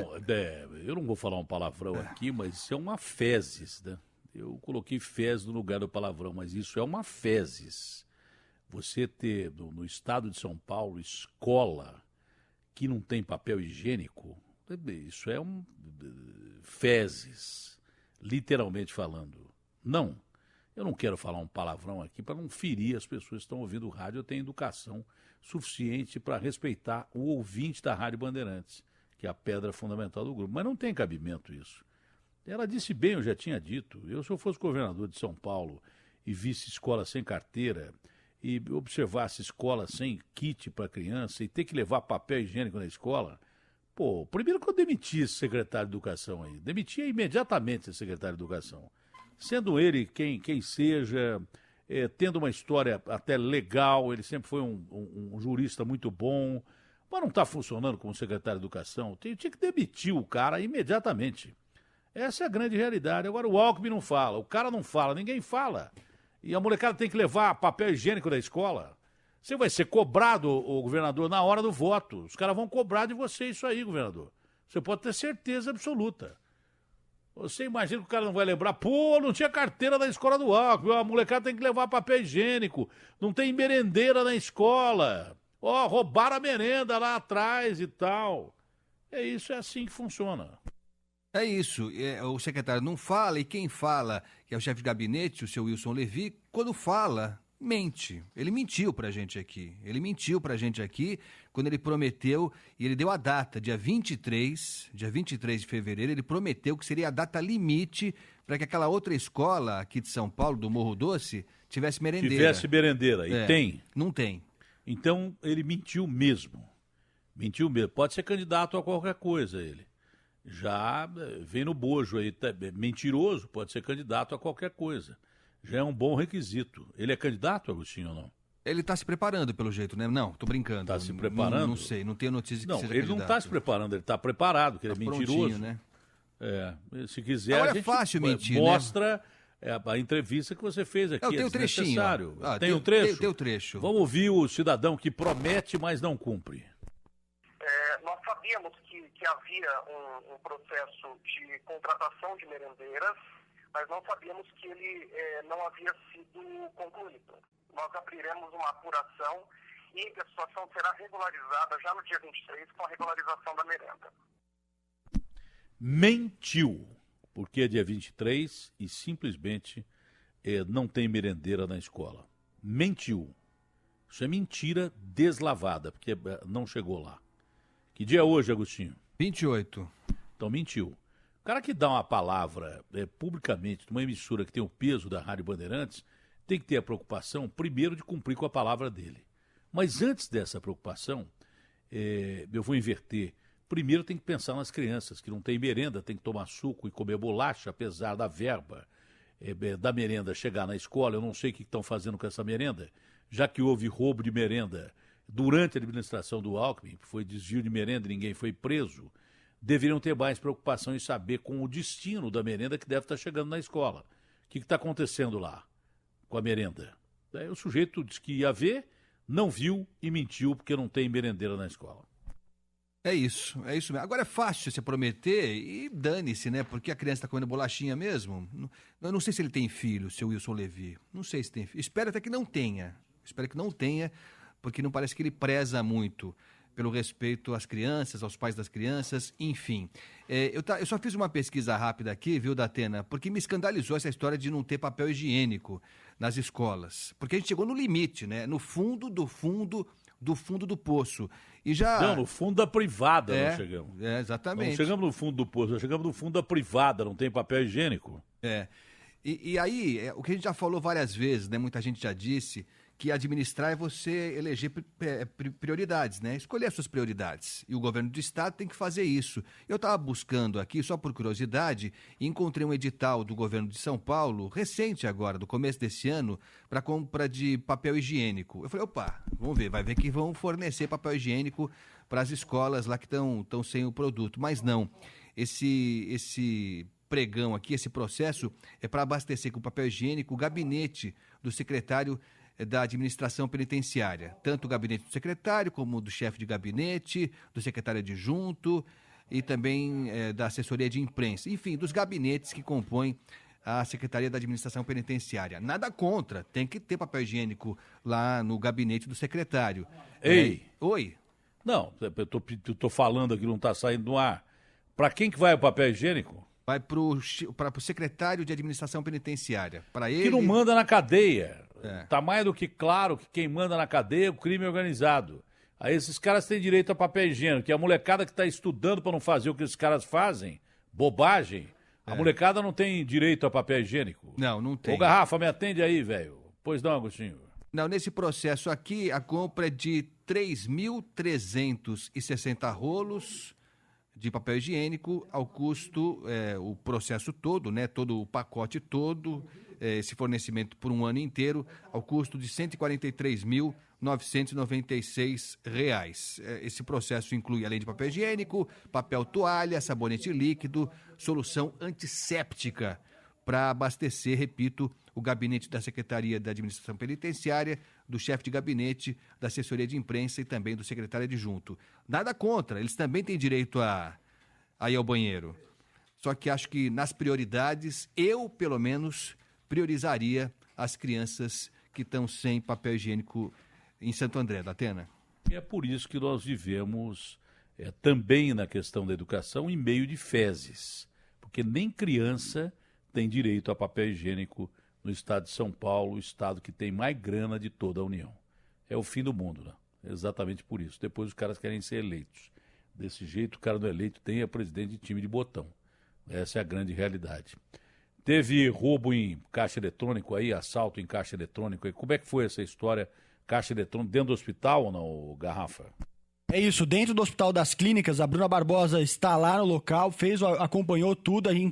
eu não vou falar um palavrão aqui, mas isso é uma fezes, né? Eu coloquei fezes no lugar do palavrão, mas isso é uma fezes. Você ter no estado de São Paulo escola que não tem papel higiênico, isso é fezes, literalmente falando. Não, eu não quero falar um palavrão aqui para não ferir as pessoas que estão ouvindo o rádio. Eu tenho educação suficiente para respeitar o ouvinte da Rádio Bandeirantes, que é a pedra fundamental do grupo. Mas não tem cabimento isso. Ela disse bem, eu já tinha dito, se eu fosse governador de São Paulo e visse escola sem carteira e observasse escola sem kit para criança e ter que levar papel higiênico na escola, primeiro que eu demiti esse secretário de Educação aí, demitia imediatamente esse secretário de Educação. Sendo ele quem seja, tendo uma história até legal, ele sempre foi um jurista muito bom, mas não está funcionando como secretário de Educação, tinha que demitir o cara imediatamente. Essa é a grande realidade. Agora o Alckmin não fala, o cara não fala, ninguém fala. E a molecada tem que levar papel higiênico da escola. Você vai ser cobrado, o governador, na hora do voto. Os caras vão cobrar de você isso aí, governador. Você pode ter certeza absoluta. Você imagina que o cara não vai lembrar, não tinha carteira da escola do Alckmin, a molecada tem que levar papel higiênico, não tem merendeira na escola. roubaram a merenda lá atrás e tal. É assim que funciona. É isso, o secretário não fala, e quem fala, que é o chefe de gabinete, o seu Wilson Levy, quando fala, mente. Ele mentiu pra gente aqui. Quando ele prometeu, e ele deu a data, dia 23 de fevereiro, ele prometeu que seria a data limite para que aquela outra escola aqui de São Paulo, do Morro Doce, tivesse merendeira. E tem? Não tem. Então, ele mentiu mesmo. Pode ser candidato a qualquer coisa, ele. Já vem no bojo aí, mentiroso, pode ser candidato a qualquer coisa. Já é um bom requisito. Ele é candidato, Agostinho, ou não? Ele está se preparando, pelo jeito, né? Não, tô brincando. Está se preparando? Não sei, não tenho notícia que seja candidato. Não, ele não está se preparando, ele está preparado, que ele é mentiroso. Né? Se quiser, agora a gente fácil mentir, mostra, né? A entrevista que você fez aqui. Tem o trechinho. Tem um trecho? Tem o trecho. Vamos ouvir o cidadão que promete, mas não cumpre. Nós sabíamos que havia um processo de contratação de merendeiras, mas não sabíamos que ele não havia sido concluído. Nós abriremos uma apuração e a situação será regularizada já no dia 23 com a regularização da merenda. Mentiu, porque é dia 23 e simplesmente não tem merendeira na escola. Mentiu. Isso é mentira deslavada, porque não chegou lá. Que dia é hoje, Agostinho? 28. Então mentiu. O cara que dá uma palavra publicamente numa emissora que tem o peso da Rádio Bandeirantes tem que ter a preocupação, primeiro, de cumprir com a palavra dele. Mas antes dessa preocupação, eu vou inverter. Primeiro tem que pensar nas crianças que não têm merenda, tem que tomar suco e comer bolacha, apesar da verba da merenda chegar na escola. Eu não sei o que estão fazendo com essa merenda, já que houve roubo de merenda durante a administração do Alckmin, foi desvio de merenda e ninguém foi preso. Deveriam ter mais preocupação em saber com o destino da merenda que deve estar chegando na escola. O que está acontecendo lá com a merenda? Daí o sujeito disse que ia ver, não viu e mentiu porque não tem merendeira na escola. É isso mesmo. Agora é fácil você prometer e dane-se, né? Porque a criança está comendo bolachinha mesmo. Eu não sei se ele tem filho, seu Wilson Levy. Não sei se tem filho. Espero até que não tenha. Porque não parece que ele preza muito pelo respeito às crianças, aos pais das crianças, enfim. Eu só fiz uma pesquisa rápida aqui, viu, Datena, porque me escandalizou essa história de não ter papel higiênico nas escolas. Porque a gente chegou no limite, né? No fundo do poço. E já... Não, no fundo da privada nós chegamos. Exatamente. Não chegamos no fundo do poço, nós chegamos no fundo da privada, não tem papel higiênico. E aí, o que a gente já falou várias vezes, né? Muita gente já disse que administrar é você eleger prioridades, né? Escolher as suas prioridades. E o governo do estado tem que fazer isso. Eu estava buscando aqui, só por curiosidade, e encontrei um edital do governo de São Paulo, recente agora, do começo desse ano, para compra de papel higiênico. Eu falei, opa, vamos ver, vai ver que vão fornecer papel higiênico para as escolas lá que estão sem o produto. Mas não, esse pregão aqui, esse processo é para abastecer com papel higiênico o gabinete do secretário da administração penitenciária, tanto o gabinete do secretário como do chefe de gabinete, do secretário adjunto e também da assessoria de imprensa, enfim, dos gabinetes que compõem a Secretaria da Administração Penitenciária. Nada contra, tem que ter papel higiênico lá no gabinete do secretário. Ei! Oi? Não, eu tô falando aqui, não está saindo no ar. Para quem que vai o papel higiênico? Vai para o secretário de Administração Penitenciária. Para ele... Que não manda na cadeia. Tá mais do que claro que quem manda na cadeia é o crime organizado. Aí esses caras têm direito a papel higiênico, que a molecada que está estudando para não fazer o que esses caras fazem, bobagem, a molecada não tem direito a papel higiênico. Não tem. Ô, Garrafa, me atende aí, velho. Pois não, Agostinho. Não, nesse processo aqui, a compra é de 3.360 rolos de papel higiênico, ao custo, o processo todo, né, todo o pacote todo, esse fornecimento por um ano inteiro, ao custo de R$ 143.996. Esse processo inclui, além de papel higiênico, papel toalha, sabonete líquido, solução antisséptica para abastecer, repito, o gabinete da Secretaria da Administração Penitenciária, do chefe de gabinete, da assessoria de imprensa e também do secretário adjunto. Nada contra, eles também têm direito a ir ao banheiro. Só que acho que nas prioridades, eu, pelo menos, priorizaria as crianças que estão sem papel higiênico em Santo André, Datena. E é por isso que nós vivemos também na questão da educação em meio de fezes, porque nem criança tem direito a papel higiênico no estado de São Paulo, o estado que tem mais grana de toda a União. É o fim do mundo, né? Exatamente por isso. Depois os caras querem ser eleitos. Desse jeito, o cara não é eleito tem a presidente de time de botão. Essa é a grande realidade. Teve roubo em caixa eletrônico aí, assalto em caixa eletrônico aí. Como é que foi essa história? Caixa eletrônica dentro do hospital ou não, Garrafa? É isso, dentro do Hospital das Clínicas, a Bruna Barbosa está lá no local, acompanhou tudo, em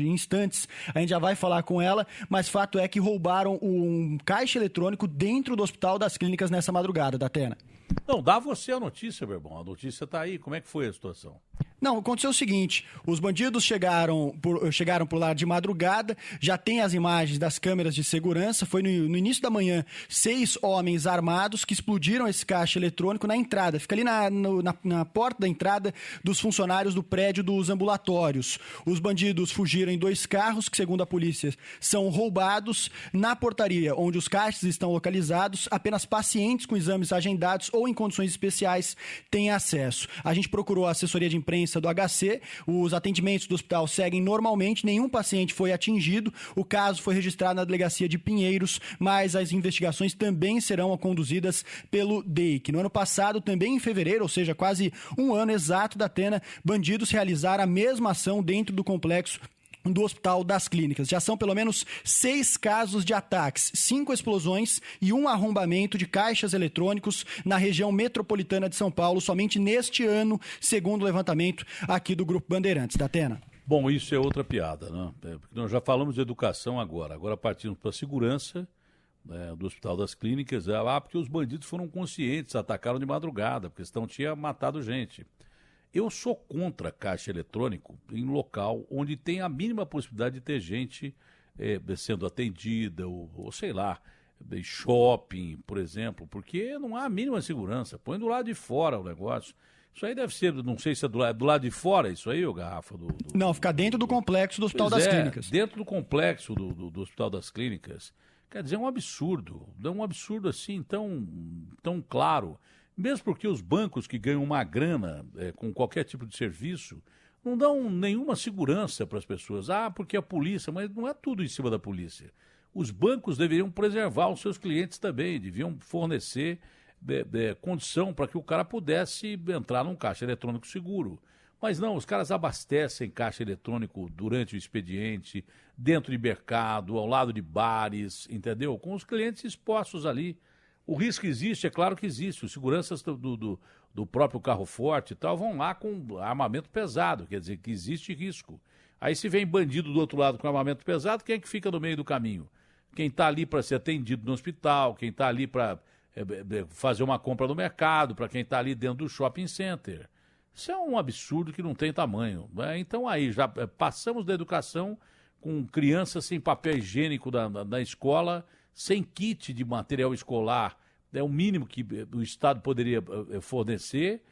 instantes a gente já vai falar com ela, mas fato é que roubaram um caixa eletrônico dentro do Hospital das Clínicas nessa madrugada, Datena. Não, dá você a notícia, meu irmão, a notícia está aí, como é que foi a situação? Não, aconteceu o seguinte, os bandidos chegaram por lá de madrugada, já tem as imagens das câmeras de segurança, foi no início da manhã, 6 homens armados que explodiram esse caixa eletrônico na entrada, fica ali na porta da entrada dos funcionários do prédio dos ambulatórios. Os bandidos fugiram em 2 carros, que segundo a polícia são roubados. Na portaria onde os caixas estão localizados, apenas pacientes com exames agendados ou em condições especiais têm acesso. A gente procurou a assessoria de imprensa do HC, os atendimentos do hospital seguem normalmente, nenhum paciente foi atingido, o caso foi registrado na delegacia de Pinheiros, mas as investigações também serão conduzidas pelo DEIC. No ano passado, também em fevereiro, ou seja, quase um ano exato da Atena, bandidos realizaram a mesma ação dentro do complexo do Hospital das Clínicas. Já são pelo menos 6 casos de ataques, 5 explosões e 1 arrombamento de caixas eletrônicos na região metropolitana de São Paulo, somente neste ano, segundo o levantamento aqui do Grupo Bandeirantes. Datena. Bom, isso é outra piada, né? Nós já falamos de educação agora partimos para a segurança do Hospital das Clínicas, porque os bandidos foram conscientes, atacaram de madrugada, porque senão tinha matado gente. Eu sou contra caixa eletrônico em local onde tem a mínima possibilidade de ter gente sendo atendida, ou sei lá, shopping, por exemplo, porque não há a mínima segurança. Põe do lado de fora o negócio. Isso aí deve ser, não sei se é do lado de fora, isso aí, o Garrafa? Não, fica dentro do complexo do Hospital das Clínicas. Dentro do complexo do Hospital das Clínicas. Quer dizer, é um absurdo assim, tão claro. Mesmo porque os bancos que ganham uma grana com qualquer tipo de serviço não dão nenhuma segurança para as pessoas. Porque a polícia, mas não é tudo em cima da polícia. Os bancos deveriam preservar os seus clientes também, deviam fornecer condição para que o cara pudesse entrar num caixa eletrônico seguro. Mas não, os caras abastecem caixa eletrônico durante o expediente, dentro de mercado, ao lado de bares, entendeu? Com os clientes expostos ali. O risco existe, é claro que existe. Os seguranças do próprio carro forte e tal vão lá com armamento pesado, quer dizer que existe risco. Aí se vem bandido do outro lado com armamento pesado, quem é que fica no meio do caminho? Quem está ali para ser atendido no hospital, quem está ali para fazer uma compra no mercado, para quem está ali dentro do shopping center. Isso é um absurdo que não tem tamanho. Então aí já passamos da educação com crianças sem papel higiênico na escola, sem kit de material escolar, é o mínimo que o Estado poderia fornecer,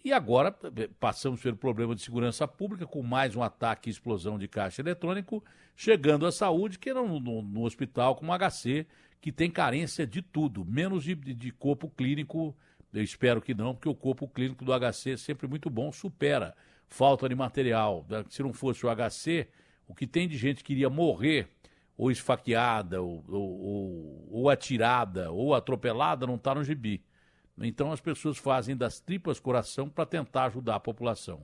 e agora passamos pelo problema de segurança pública, com mais um ataque e explosão de caixa eletrônico, chegando à saúde, que era no hospital com HC, que tem carência de tudo, menos de corpo clínico, eu espero que não, porque o corpo clínico do HC é sempre muito bom, supera falta de material. Se não fosse o HC, o que tem de gente que iria morrer ou esfaqueada, ou atirada, ou atropelada, não está no gibi. Então as pessoas fazem das tripas coração para tentar ajudar a população.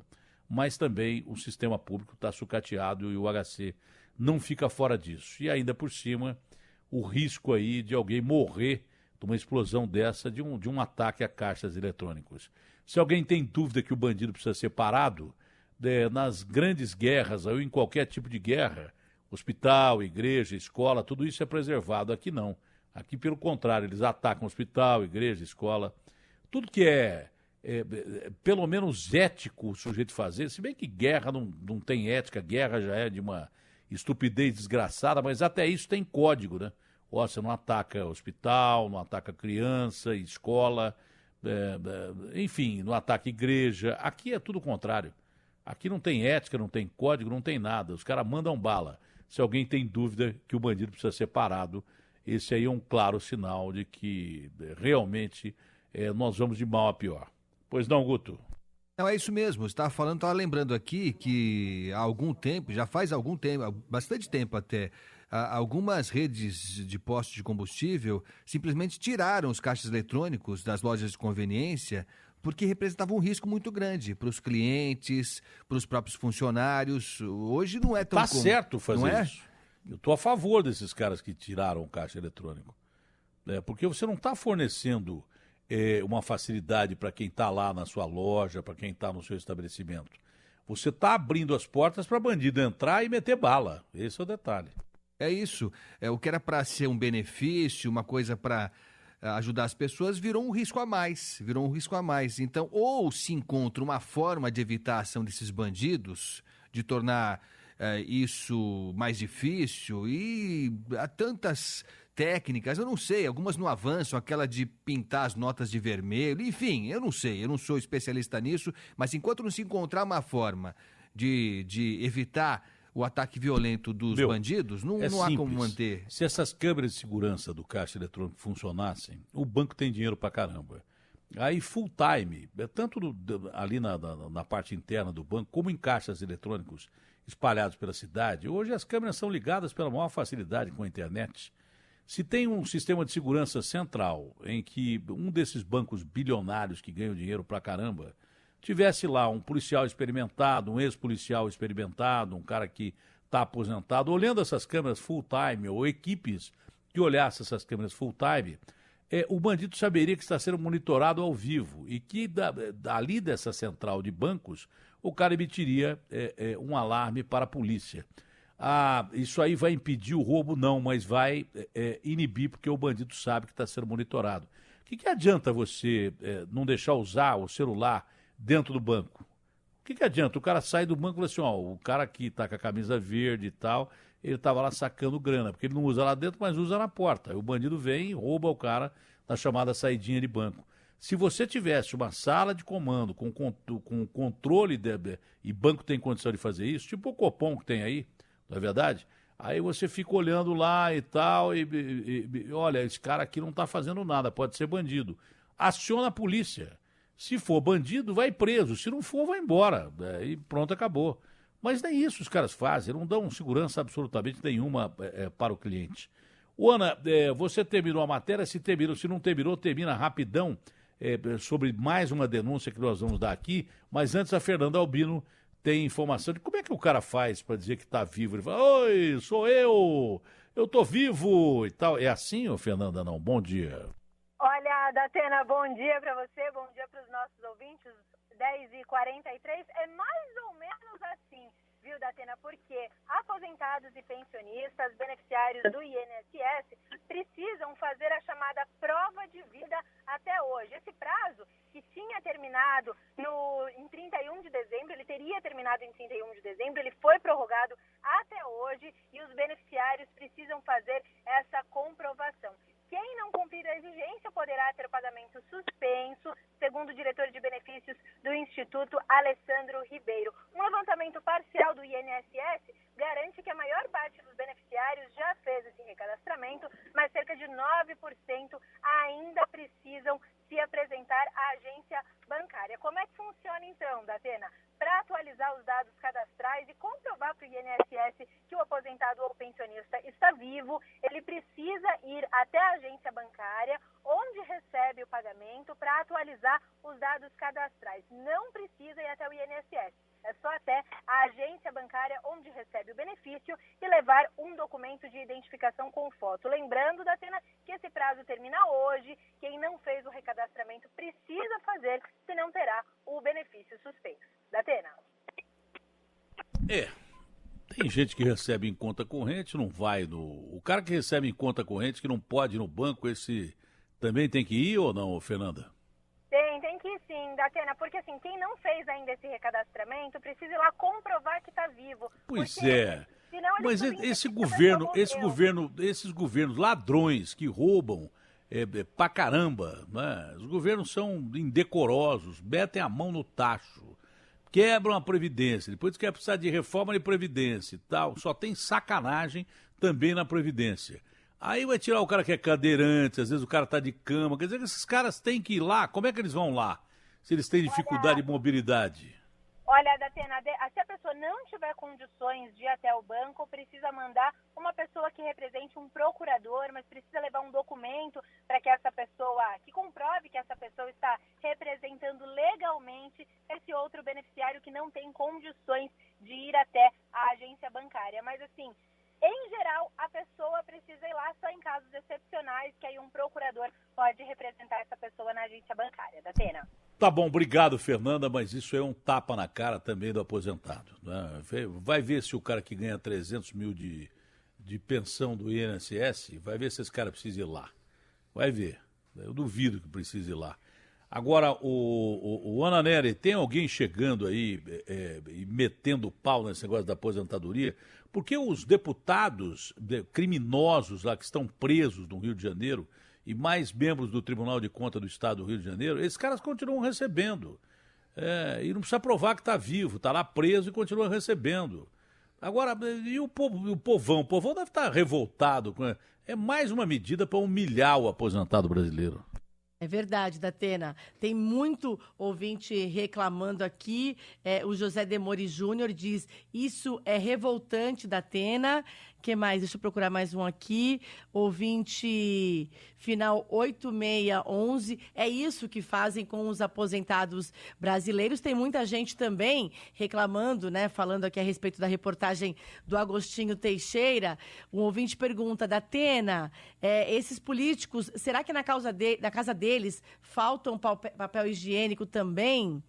Mas também o sistema público está sucateado e o HC não fica fora disso. E ainda por cima, o risco aí de alguém morrer de uma explosão dessa, de um ataque a caixas eletrônicos. Se alguém tem dúvida que o bandido precisa ser parado, nas grandes guerras, ou em qualquer tipo de guerra, hospital, igreja, escola, tudo isso é preservado. Aqui não. Aqui, pelo contrário, eles atacam hospital, igreja, escola. Tudo que é pelo menos ético o sujeito fazer, se bem que guerra não tem ética, guerra já é de uma estupidez desgraçada, mas até isso tem código, né? Você não ataca hospital, não ataca criança, escola, enfim, não ataca igreja. Aqui é tudo o contrário. Aqui não tem ética, não tem código, não tem nada. Os caras mandam bala. Se alguém tem dúvida que o bandido precisa ser parado, esse aí é um claro sinal de que realmente nós vamos de mal a pior. Pois não, Guto? Não, é isso mesmo. Você estava lembrando aqui que há algum tempo, já faz algum tempo, bastante tempo até, algumas redes de postos de combustível simplesmente tiraram os caixas eletrônicos das lojas de conveniência porque representavam um risco muito grande para os clientes, para os próprios funcionários. Hoje não é tão comum. Tá certo fazer isso. Eu estou a favor desses caras que tiraram o caixa eletrônico. Porque você não está fornecendo uma facilidade para quem está lá na sua loja, para quem está no seu estabelecimento. Você está abrindo as portas para bandido entrar e meter bala. Esse é o detalhe. É isso. O que era para ser um benefício, uma coisa para ajudar as pessoas, virou um risco a mais. Então, ou se encontra uma forma de evitar a ação desses bandidos, de tornar isso mais difícil, e há tantas técnicas, eu não sei, algumas não avançam, aquela de pintar as notas de vermelho, enfim, eu não sei, eu não sou especialista nisso, mas enquanto não se encontrar uma forma de evitar o ataque violento dos bandidos, não há como manter. Se essas câmeras de segurança do caixa eletrônico funcionassem, o banco tem dinheiro pra caramba. Aí full time, tanto ali na parte interna do banco, como em caixas eletrônicos espalhados pela cidade, hoje as câmeras são ligadas pela maior facilidade com a internet. Se tem um sistema de segurança central em que um desses bancos bilionários que ganham dinheiro pra caramba tivesse lá um policial experimentado, um ex-policial experimentado, um cara que está aposentado, olhando essas câmeras full-time, ou equipes que olhassem essas câmeras full-time, o bandido saberia que está sendo monitorado ao vivo e que dali dessa central de bancos, o cara emitiria um alarme para a polícia. Isso aí vai impedir o roubo? Não, mas vai inibir, porque o bandido sabe que está sendo monitorado. O que adianta você não deixar usar o celular dentro do banco? O que adianta? O cara sai do banco e fala assim, o cara que está com a camisa verde e tal, ele estava lá sacando grana, porque ele não usa lá dentro, mas usa na porta. Aí o bandido vem e rouba o cara na chamada saidinha de banco. Se você tivesse uma sala de comando com controle, e banco tem condição de fazer isso, tipo o Copom que tem aí, não é verdade? Aí você fica olhando lá e tal, e olha, esse cara aqui não está fazendo nada, pode ser bandido. Aciona a polícia. Se for bandido, vai preso. Se não for, vai embora. E pronto, acabou. Mas nem isso os caras fazem. Não dão segurança absolutamente nenhuma para o cliente. Ana, você terminou a matéria. Se não terminou, termina rapidão sobre mais uma denúncia que nós vamos dar aqui. Mas antes, a Fernanda Albino tem informação de como é que o cara faz para dizer que está vivo. Ele fala, oi, sou eu estou vivo e tal. É assim, ô Fernanda? Não. Bom dia. Olha, Datena, bom dia para você, bom dia para os nossos ouvintes, 10h43, é mais ou menos assim, viu, Datena, porque aposentados e pensionistas, beneficiários do INSS, precisam fazer a chamada prova de vida até hoje. Esse prazo, que tinha terminado em 31 de dezembro, ele teria terminado em 31 de dezembro, ele foi prorrogado até hoje e os beneficiários precisam fazer essa comprovação. Quem não cumprir a exigência poderá ter pagamento suspenso, segundo o diretor de benefícios do Instituto, Alessandro Ribeiro. Um levantamento parcial do INSS garante que a maior parte dos beneficiários já fez esse recadastramento, mas cerca de 9% ainda precisam se apresentar à agência bancária. Como é que funciona então, Datena? Para atualizar os dados cadastrais e comprovar para o INSS que o aposentado ou pensionista está vivo, ele precisa ir até a agência bancária, onde recebe o pagamento, para atualizar os dados cadastrais. Não precisa ir até o INSS. É só até a agência bancária onde recebe o benefício e levar um documento de identificação com foto. Lembrando, Datena, que esse prazo termina hoje. Quem não fez o recadastramento precisa fazer, senão terá o benefício suspenso. Datena. Tem gente que recebe em conta corrente, não vai no... O cara que recebe em conta corrente, que não pode ir no banco, esse também tem que ir ou não, Fernanda? Tem que ir sim, Datena, porque assim, quem não fez ainda esse recadastramento precisa ir lá comprovar que está vivo. Pois é. Mas esses governos ladrões que roubam pra caramba, né? Os governos são indecorosos, metem a mão no tacho, quebram a Previdência, depois quer precisar de reforma de Previdência e tal, só tem sacanagem também na Previdência. Aí vai tirar o cara que é cadeirante, às vezes o cara tá de cama. Quer dizer que esses caras têm que ir lá. Como é que eles vão lá? Se eles têm dificuldade de mobilidade. Olha, Datena, se a pessoa não tiver condições de ir até o banco, precisa mandar uma pessoa que represente um procurador, mas precisa levar um documento para que essa pessoa, que comprove que essa pessoa está representando legalmente esse outro beneficiário que não tem condições de ir até a agência bancária. Mas assim, em geral, a pessoa precisa ir lá só em casos excepcionais, que aí um procurador pode representar essa pessoa na agência bancária. Datena. Tá bom, obrigado, Fernanda, mas isso é um tapa na cara também do aposentado, né? Vai ver se o cara que ganha 300 mil de pensão do INSS, vai ver se esse cara precisa ir lá. Vai ver. Eu duvido que precise ir lá. Agora, o Ana Nery, tem alguém chegando aí e metendo pau nesse negócio da aposentadoria? Porque os deputados criminosos lá que estão presos no Rio de Janeiro e mais membros do Tribunal de Contas do Estado do Rio de Janeiro, esses caras continuam recebendo. E não precisa provar que está vivo, está lá preso e continua recebendo. Agora, e o povão? O povão deve estar revoltado. É mais uma medida para humilhar o aposentado brasileiro. É verdade, Datena. Tem muito ouvinte reclamando aqui. O José Demori Júnior diz, isso é revoltante, Datena. O que mais? Deixa eu procurar mais um aqui. Ouvinte final 8611. É isso que fazem com os aposentados brasileiros. Tem muita gente também reclamando, né? Falando aqui a respeito da reportagem do Agostinho Teixeira. Um ouvinte pergunta, Datena, esses políticos, será que na casa deles faltam papel higiênico também?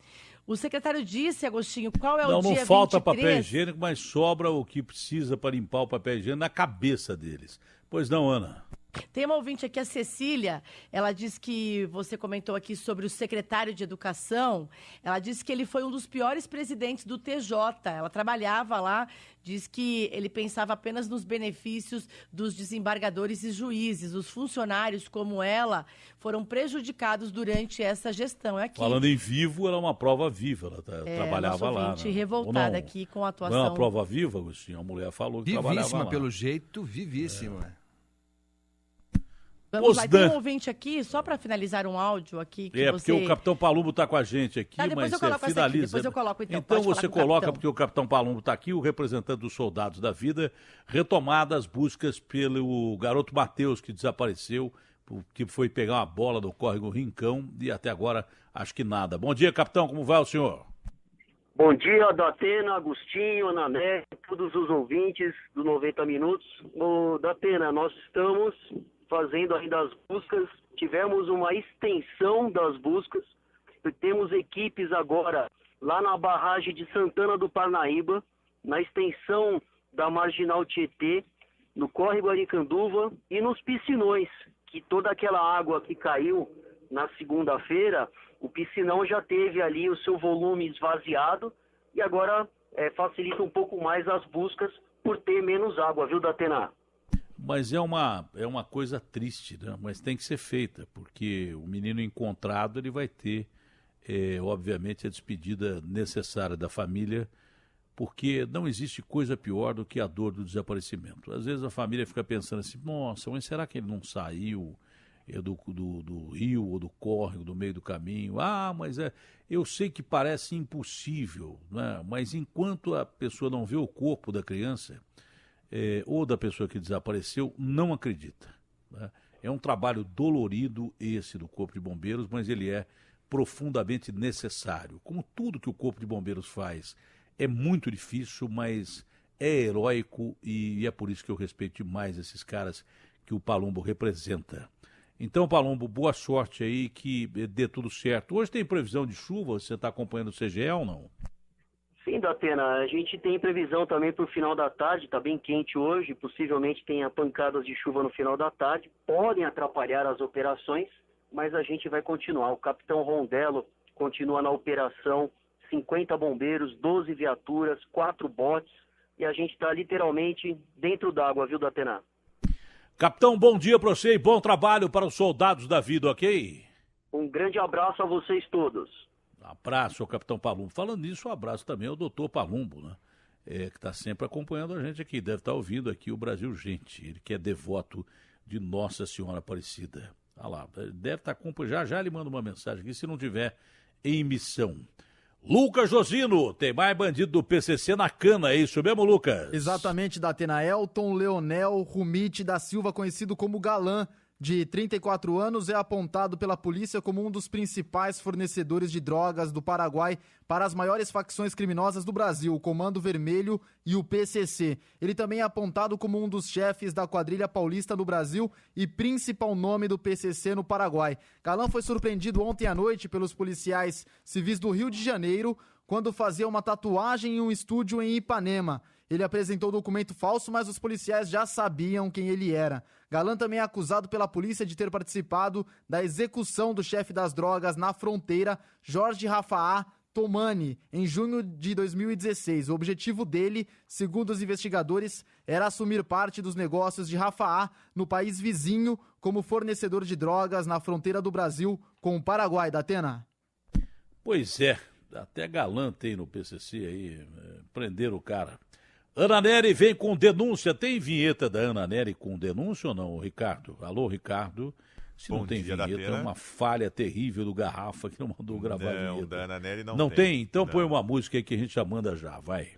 O secretário disse, Agostinho, qual é o dia 23? Não falta papel higiênico, mas sobra o que precisa para limpar o papel higiênico na cabeça deles. Pois não, Ana? Tem uma ouvinte aqui, a Cecília, ela diz que você comentou aqui sobre o secretário de Educação, ela disse que ele foi um dos piores presidentes do TJ, ela trabalhava lá, diz que ele pensava apenas nos benefícios dos desembargadores e juízes, os funcionários como ela foram prejudicados durante essa gestão. Aqui. Falando em vivo, ela é uma prova viva, ela trabalhava lá. Ouvinte revoltada aqui com a atuação. Não é uma prova viva, Agostinho, a mulher falou que trabalhava lá. Vivíssima, pelo jeito, vivíssima. Vamos lá, tem um ouvinte aqui, só para finalizar um áudio aqui. Porque o Capitão Palumbo está com a gente aqui, depois mas eu coloco finaliza. Aqui, depois eu coloco, então. Então você coloca, porque o Capitão Palumbo está aqui, o representante dos soldados da vida, retomada as buscas pelo garoto Matheus, que desapareceu, que foi pegar uma bola do córrego Rincão, e até agora acho que nada. Bom dia, capitão, como vai o senhor? Bom dia, Datena, Agostinho, Ana Nery, todos os ouvintes do 90 Minutos. Datena, nós estamos fazendo ainda as buscas, tivemos uma extensão das buscas, temos equipes agora lá na barragem de Santana do Parnaíba, na extensão da Marginal Tietê, no córrego Aricanduva e nos piscinões, que toda aquela água que caiu na segunda-feira, o piscinão já teve ali o seu volume esvaziado e agora facilita um pouco mais as buscas por ter menos água, viu, Datena? Mas é uma coisa triste, né? Mas tem que ser feita, porque o menino encontrado ele vai ter, obviamente, a despedida necessária da família, porque não existe coisa pior do que a dor do desaparecimento. Às vezes a família fica pensando assim, nossa, mas será que ele não saiu do rio ou do córrego, do meio do caminho? Mas eu sei que parece impossível, né? Mas enquanto a pessoa não vê o corpo da criança, ou da pessoa que desapareceu, não acredita, né? É um trabalho dolorido esse do Corpo de Bombeiros, mas ele é profundamente necessário. Como tudo que o Corpo de Bombeiros faz é muito difícil, mas é heróico e é por isso que eu respeito demais esses caras que o Palumbo representa. Então, Palumbo, boa sorte aí, que dê tudo certo. Hoje tem previsão de chuva, você está acompanhando o CGE ou não? Sim, Datena, a gente tem previsão também para o final da tarde, está bem quente hoje, possivelmente tenha pancadas de chuva no final da tarde, podem atrapalhar as operações, mas a gente vai continuar. O capitão Rondello continua na operação, 50 bombeiros, 12 viaturas, 4 botes, e a gente está literalmente dentro d'água, viu, Datena? Capitão, bom dia para você e bom trabalho para os soldados da vida, ok? Um grande abraço a vocês todos. Abraço ao Capitão Palumbo. Falando nisso, um abraço também ao doutor Palumbo, né? Que está sempre acompanhando a gente aqui, deve estar ouvindo aqui o Brasil Gente, ele que é devoto de Nossa Senhora Aparecida. Olha lá, deve estar acompanhando. Já ele manda uma mensagem aqui, se não tiver em missão. Lucas Josino, tem mais bandido do PCC na cana, é isso mesmo, Lucas? Exatamente, Datena. Elton Leonel Rumite da Silva, conhecido como Galã, de 34 anos, é apontado pela polícia como um dos principais fornecedores de drogas do Paraguai para as maiores facções criminosas do Brasil, o Comando Vermelho e o PCC. Ele também é apontado como um dos chefes da quadrilha paulista no Brasil e principal nome do PCC no Paraguai. Galã foi surpreendido ontem à noite pelos policiais civis do Rio de Janeiro quando fazia uma tatuagem em um estúdio em Ipanema. Ele apresentou documento falso, mas os policiais já sabiam quem ele era. Galã também é acusado pela polícia de ter participado da execução do chefe das drogas na fronteira, Jorge Rafaá Tomani, em junho de 2016. O objetivo dele, segundo os investigadores, era assumir parte dos negócios de Rafaá no país vizinho como fornecedor de drogas na fronteira do Brasil com o Paraguai. Datena? Pois é, até Galã tem no PCC aí, prenderam o cara. Ana Nery vem com denúncia. Tem vinheta da Ana Nery com denúncia ou não, Ricardo? Alô, Ricardo? Se Bom não tem dia, vinheta, é uma falha terrível do Garrafa que não mandou gravar a vinheta. Da Ana Nery não tem. Não tem? Então não. Põe uma música aí que a gente já manda já, vai.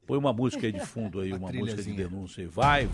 Põe uma música aí de fundo aí, uma música de denúncia aí. Vai.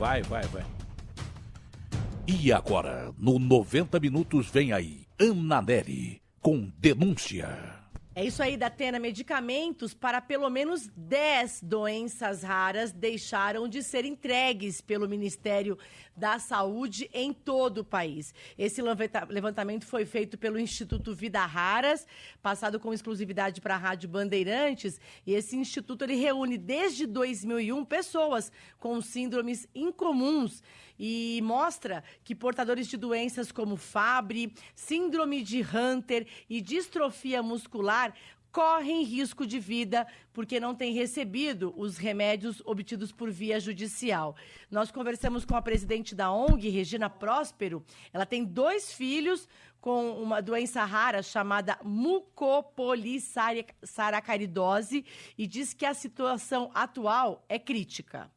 E agora, no 90 Minutos, vem aí, Ana Nery com denúncia. É isso aí, Datena. Medicamentos para pelo menos 10 doenças raras deixaram de ser entregues pelo Ministério da Saúde em todo o país. Esse levantamento foi feito pelo Instituto Vida Raras, passado com exclusividade para a Rádio Bandeirantes, e esse instituto ele reúne desde 2001 pessoas com síndromes incomuns e mostra que portadores de doenças como Fabry, síndrome de Hunter e distrofia muscular correm risco de vida porque não têm recebido os remédios obtidos por via judicial. Nós conversamos com a presidente da ONG, Regina Próspero. Ela tem 2 filhos com uma doença rara chamada mucopolissacaridose e diz que a situação atual é crítica.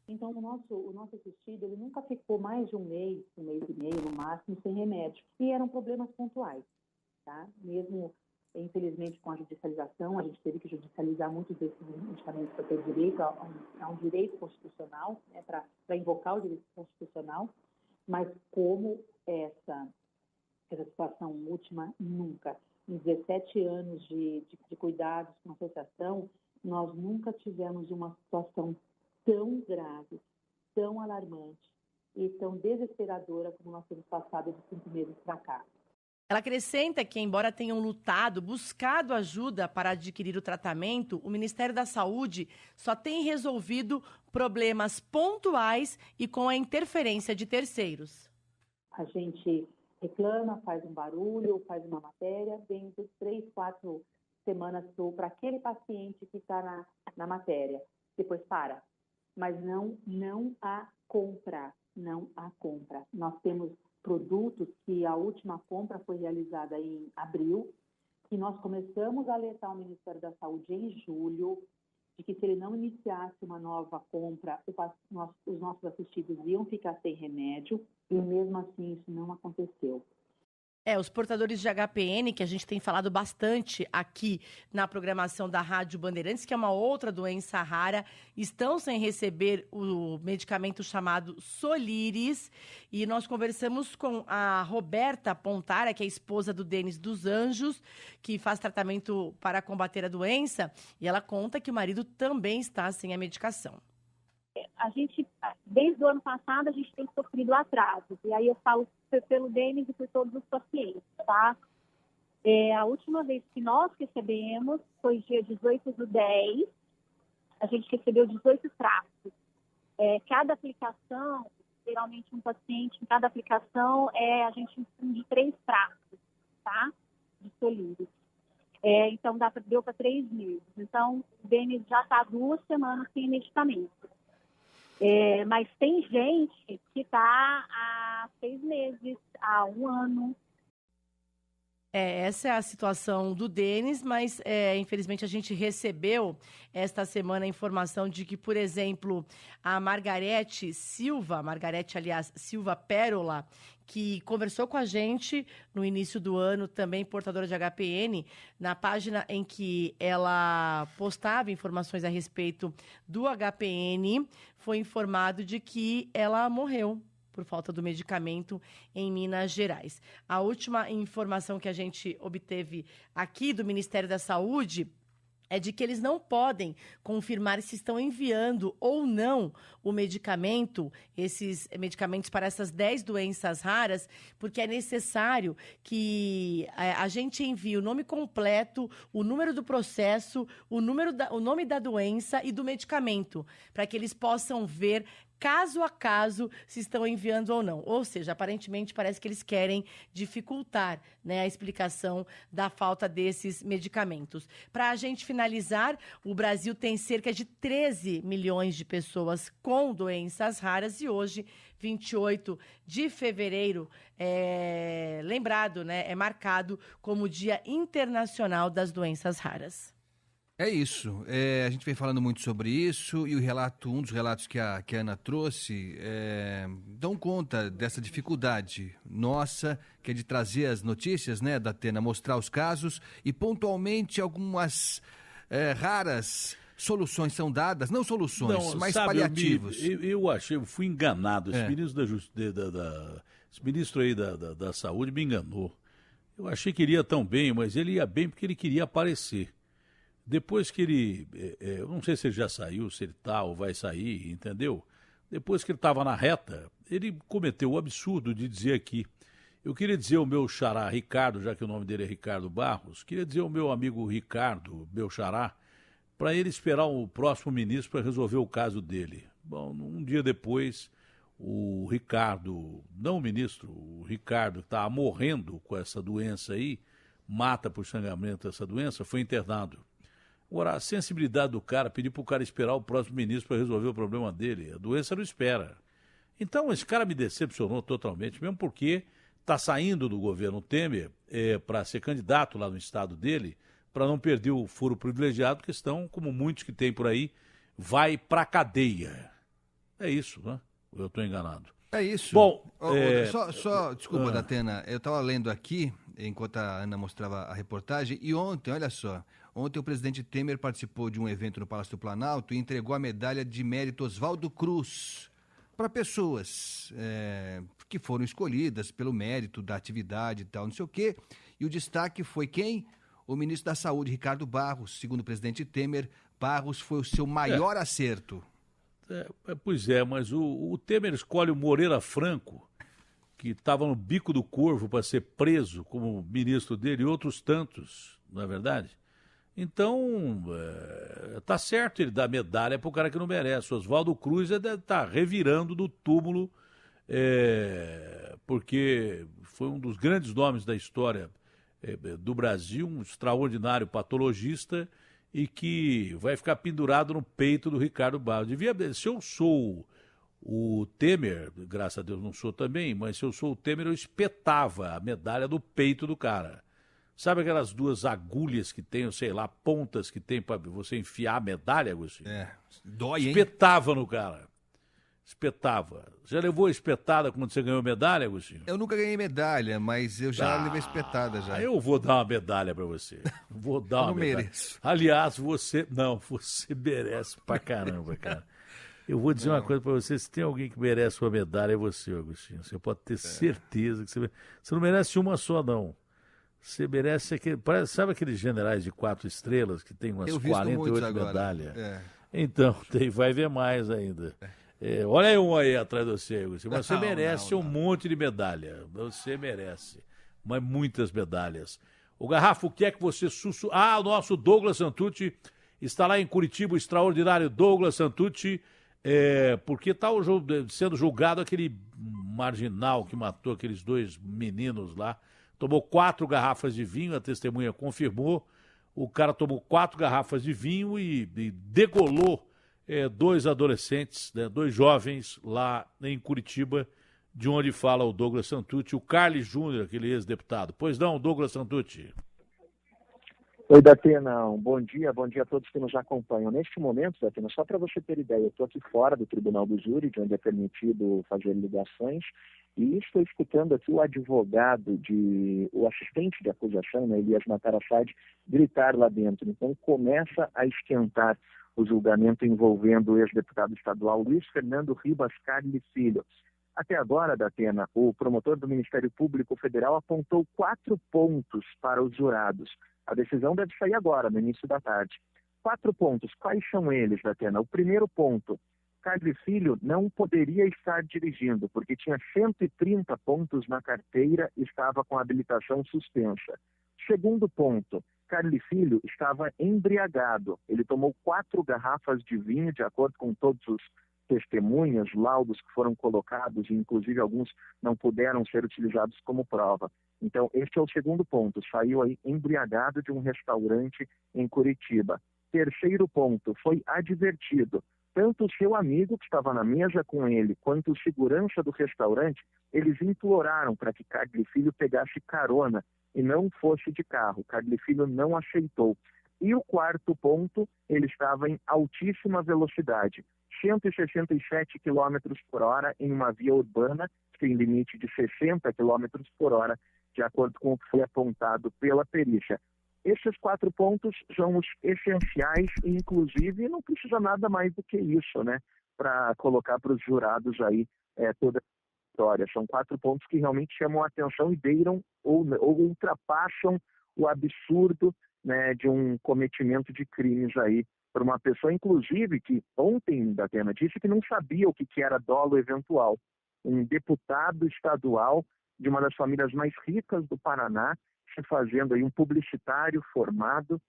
Então, o nosso assistido, ele nunca ficou mais de um mês e meio, no máximo, sem remédio. E eram problemas pontuais, tá? Mesmo, infelizmente, com a judicialização, a gente teve que judicializar muitos desses medicamentos para ter direito a um direito constitucional, né, para invocar o direito constitucional, mas como essa situação última, nunca. Em 17 anos de cuidados com a associação, nós nunca tivemos uma situação tão grave, tão alarmante e tão desesperadora como nós temos passado de 5 meses para cá. Ela acrescenta que, embora tenham lutado, buscado ajuda para adquirir o tratamento, o Ministério da Saúde só tem resolvido problemas pontuais e com a interferência de terceiros. A gente reclama, faz um barulho, faz uma matéria, vem 3, 4 semanas para aquele paciente que está na matéria. Depois para. Mas não há compra, não há compra. Nós temos produtos que a última compra foi realizada em abril, que nós começamos a alertar o Ministério da Saúde em julho, de que se ele não iniciasse uma nova compra, os nossos assistidos iam ficar sem remédio, e mesmo assim isso não aconteceu. Os portadores de HPN, que a gente tem falado bastante aqui na programação da Rádio Bandeirantes, que é uma outra doença rara, estão sem receber o medicamento chamado Soliris. E nós conversamos com a Roberta Pontara, que é a esposa do Denis dos Anjos, que faz tratamento para combater a doença. E ela conta que o marido também está sem a medicação. A gente, desde o ano passado, a gente tem sofrido atrasos. E aí eu falo pelo Denis e por todos os pacientes, tá? A última vez que nós recebemos foi dia 18/10. A gente recebeu 18 frascos. Cada aplicação, geralmente um paciente, em cada aplicação, a gente infunde 3 frascos, tá? De Soliris. Então, deu para 3 meses. Então, o Denis já está 2 semanas sem medicamento. Mas tem gente que está há 6 meses, há 1 ano. Essa é a situação do Denis, mas infelizmente a gente recebeu esta semana a informação de que, por exemplo, a Margarete Silva, Silva Pérola, que conversou com a gente no início do ano, também portadora de HPN, na página em que ela postava informações a respeito do HPN, foi informado de que ela morreu por falta do medicamento em Minas Gerais. A última informação que a gente obteve aqui do Ministério da Saúde é de que eles não podem confirmar se estão enviando ou não o medicamento, esses medicamentos para essas 10 doenças raras, porque é necessário que a gente envie o nome completo, o número do processo, o nome da doença e do medicamento, para que eles possam ver caso a caso se estão enviando ou não. Ou seja, aparentemente parece que eles querem dificultar, né, a explicação da falta desses medicamentos. Para a gente finalizar, o Brasil tem cerca de 13 milhões de pessoas com doenças raras e hoje, 28 de fevereiro, lembrado, né, é marcado como Dia Internacional das Doenças Raras. É isso. A gente vem falando muito sobre isso e um dos relatos que a Ana trouxe dão conta dessa dificuldade nossa, que é de trazer as notícias, né, da Atena, mostrar os casos e pontualmente algumas raras soluções são dadas, não soluções, mas paliativos. Eu fui enganado. Esse ministro aí da Saúde me enganou. Eu achei que ele ia tão bem, mas ele ia bem porque ele queria aparecer. Depois que ele, eu não sei se ele já saiu, se ele está ou vai sair, entendeu? Depois que ele estava na reta, ele cometeu o absurdo de dizer aqui, eu queria dizer ao meu xará Ricardo, já que o nome dele é Ricardo Barros, queria dizer ao meu amigo Ricardo, meu xará, para ele esperar o próximo ministro para resolver o caso dele. Bom, um dia depois, o Ricardo, não o ministro, o Ricardo que estava morrendo com essa doença aí, mata por sangramento essa doença, foi internado. Agora, a sensibilidade do cara, pedir para o cara esperar o próximo ministro para resolver o problema dele. A doença não espera. Então, esse cara me decepcionou totalmente, mesmo porque está saindo do governo Temer para ser candidato lá no estado dele, para não perder o furo privilegiado, que estão, como muitos que tem por aí, vai para a cadeia. É isso, né? Eu estou enganado. É isso. Bom, desculpa, Datena, eu estava lendo aqui, enquanto a Ana mostrava a reportagem, e ontem, olha só, ontem o presidente Temer participou de um evento no Palácio do Planalto e entregou a medalha de mérito Oswaldo Cruz para pessoas que foram escolhidas pelo mérito da atividade e tal, não sei o quê. E o destaque foi quem? O ministro da Saúde, Ricardo Barros. Segundo o presidente Temer, Barros foi o seu maior acerto. Pois é, mas o Temer escolhe o Moreira Franco, que estava no bico do corvo para ser preso como ministro dele, e outros tantos, não é verdade? Então, tá certo ele dar medalha para o cara que não merece. O Oswaldo Cruz está revirando do túmulo, porque foi um dos grandes nomes da história do Brasil, um extraordinário patologista, e que vai ficar pendurado no peito do Ricardo Barros. Se eu sou o Temer, graças a Deus não sou também, mas se eu sou o Temer, eu espetava a medalha do peito do cara. Sabe aquelas duas agulhas que tem, ou sei lá, pontas que tem para você enfiar a medalha, Agostinho? Dói, hein? Espetava no cara. Espetava. Já levou espetada quando você ganhou medalha, Agostinho? Eu nunca ganhei medalha, mas eu já levei espetada já. Eu vou dar uma medalha para você. Vou dar uma medalha. Mereço. Aliás, você merece pra caramba, cara. Eu vou dizer uma coisa para você, se tem alguém que merece uma medalha, é você, Agostinho. Você pode ter certeza que você não merece uma só, não. Você merece sabe aqueles generais de 4 estrelas que tem umas 48 medalhas? Então, vai ver mais ainda. Olha aí um aí atrás de você, Agostinho. Mas você merece um monte de medalha. Você merece. Mas muitas medalhas. O Garrafa, o que é que você o nosso Douglas Santucci está lá em Curitiba, o extraordinário Douglas Santucci, porque está sendo julgado aquele marginal que matou aqueles 2 meninos lá. Tomou 4 garrafas de vinho, a testemunha confirmou. O cara tomou 4 garrafas de vinho e degolou 2 adolescentes, 2 jovens lá em Curitiba, de onde fala o Douglas Santucci, o Carlos Júnior, aquele ex-deputado. Pois não, Douglas Santucci. Oi, Datena, bom dia a todos que nos acompanham. Neste momento, Datena, só para você ter ideia, eu estou aqui fora do Tribunal do Júri, de onde é permitido fazer ligações, e estou escutando aqui o advogado, o assistente de acusação, né, Elias Matarassad, gritar lá dentro. Então começa a esquentar o julgamento envolvendo o ex-deputado estadual Luiz Fernando Ribas Carli Filho. Até agora, Datena, o promotor do Ministério Público Federal apontou 4 pontos para os jurados. A decisão deve sair agora, no início da tarde. 4 pontos. Quais são eles, Datena? O primeiro ponto, Carli Filho não poderia estar dirigindo, porque tinha 130 pontos na carteira e estava com a habilitação suspensa. Segundo ponto, Carli Filho estava embriagado. Ele tomou 4 garrafas de vinho, de acordo com todos os testemunhas, laudos que foram colocados, e inclusive alguns não puderam ser utilizados como prova. Então, este é o segundo ponto. Saiu aí embriagado de um restaurante em Curitiba. Terceiro ponto, foi advertido. Tanto o seu amigo que estava na mesa com ele, quanto o segurança do restaurante, eles imploraram para que Carli Filho pegasse carona e não fosse de carro. Carli Filho não aceitou. E o quarto ponto, ele estava em altíssima velocidade, 167 km por hora em uma via urbana, que tem limite de 60 km por hora, de acordo com o que foi apontado pela perícia. Esses 4 pontos são os essenciais e, inclusive, não precisa nada mais do que isso, né, para colocar para os jurados aí toda a história. São 4 pontos que realmente chamam a atenção e beiram ou ultrapassam o absurdo, né, de um cometimento de crimes aí por uma pessoa, inclusive, que ontem, Datena, disse que não sabia o que era dolo eventual. Um deputado estadual de uma das famílias mais ricas do Paraná, se fazendo aí um publicitário formado,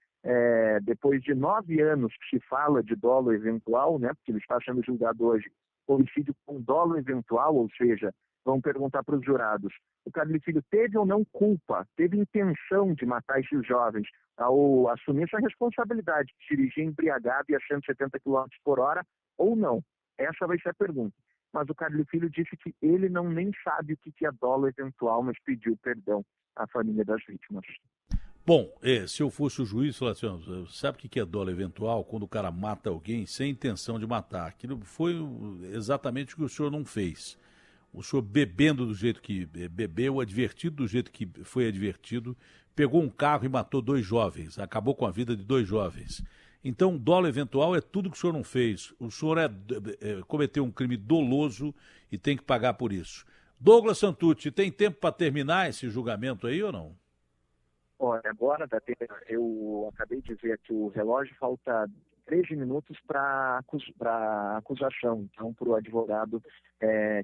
depois de 9 anos que se fala de dolo eventual, né, porque ele está sendo julgado hoje, homicídio com dolo eventual, ou seja, vão perguntar para os jurados, o Carli Filho teve ou não culpa, teve intenção de matar esses jovens, ao assumir essa responsabilidade de dirigir embriagado e a 170 km por hora, ou não? Essa vai ser a pergunta. Mas o Carli Filho disse que ele nem sabe o que é dolo eventual, mas pediu perdão à família das vítimas. Bom, se eu fosse o juiz, falasse assim, sabe o que é dolo eventual? Quando o cara mata alguém sem intenção de matar. Aquilo foi exatamente o que o senhor não fez. O senhor bebendo do jeito que bebeu, advertido do jeito que foi advertido, pegou um carro e matou 2 jovens, acabou com a vida de 2 jovens. Então, dolo eventual é tudo que o senhor não fez. O senhor cometeu um crime doloso e tem que pagar por isso. Douglas Santucci, tem tempo para terminar esse julgamento aí ou não? Olha, agora, Datena, eu acabei de ver que o relógio falta 13 minutos para a acusação, então, para o advogado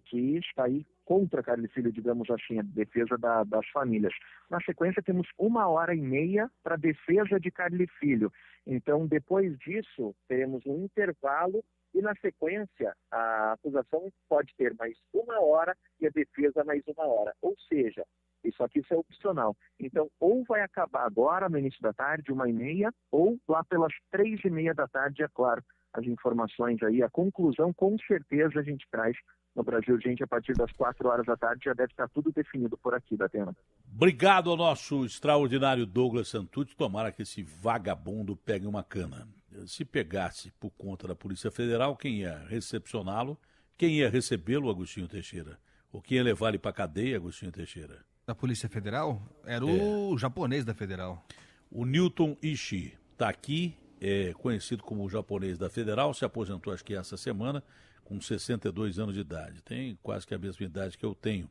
que está aí contra Carli Filho, digamos assim, a defesa das famílias. Na sequência, temos 1h30 para a defesa de Carli Filho. Então, depois disso, teremos um intervalo e, na sequência, a acusação pode ter mais 1 hora e a defesa mais 1 hora. Ou seja, isso é opcional. Então, ou vai acabar agora, no início da tarde, 1h30, ou lá pelas 3h30 da tarde, é claro, as informações aí, a conclusão, com certeza, a gente traz no Brasil Urgente a partir das 4 horas da tarde, já deve estar tudo definido por aqui, Datena. Obrigado ao nosso extraordinário Douglas Santucci. Tomara que esse vagabundo pegue uma cana. Se pegasse por conta da Polícia Federal, quem ia recepcioná-lo? Quem ia recebê-lo, Agostinho Teixeira? Ou quem ia levar ele para a cadeia, Agostinho Teixeira? Da Polícia Federal? Era o japonês da Federal. O Newton Ishii está aqui, conhecido como o japonês da Federal, se aposentou acho que essa semana, com 62 anos de idade. Tem quase que a mesma idade que eu tenho.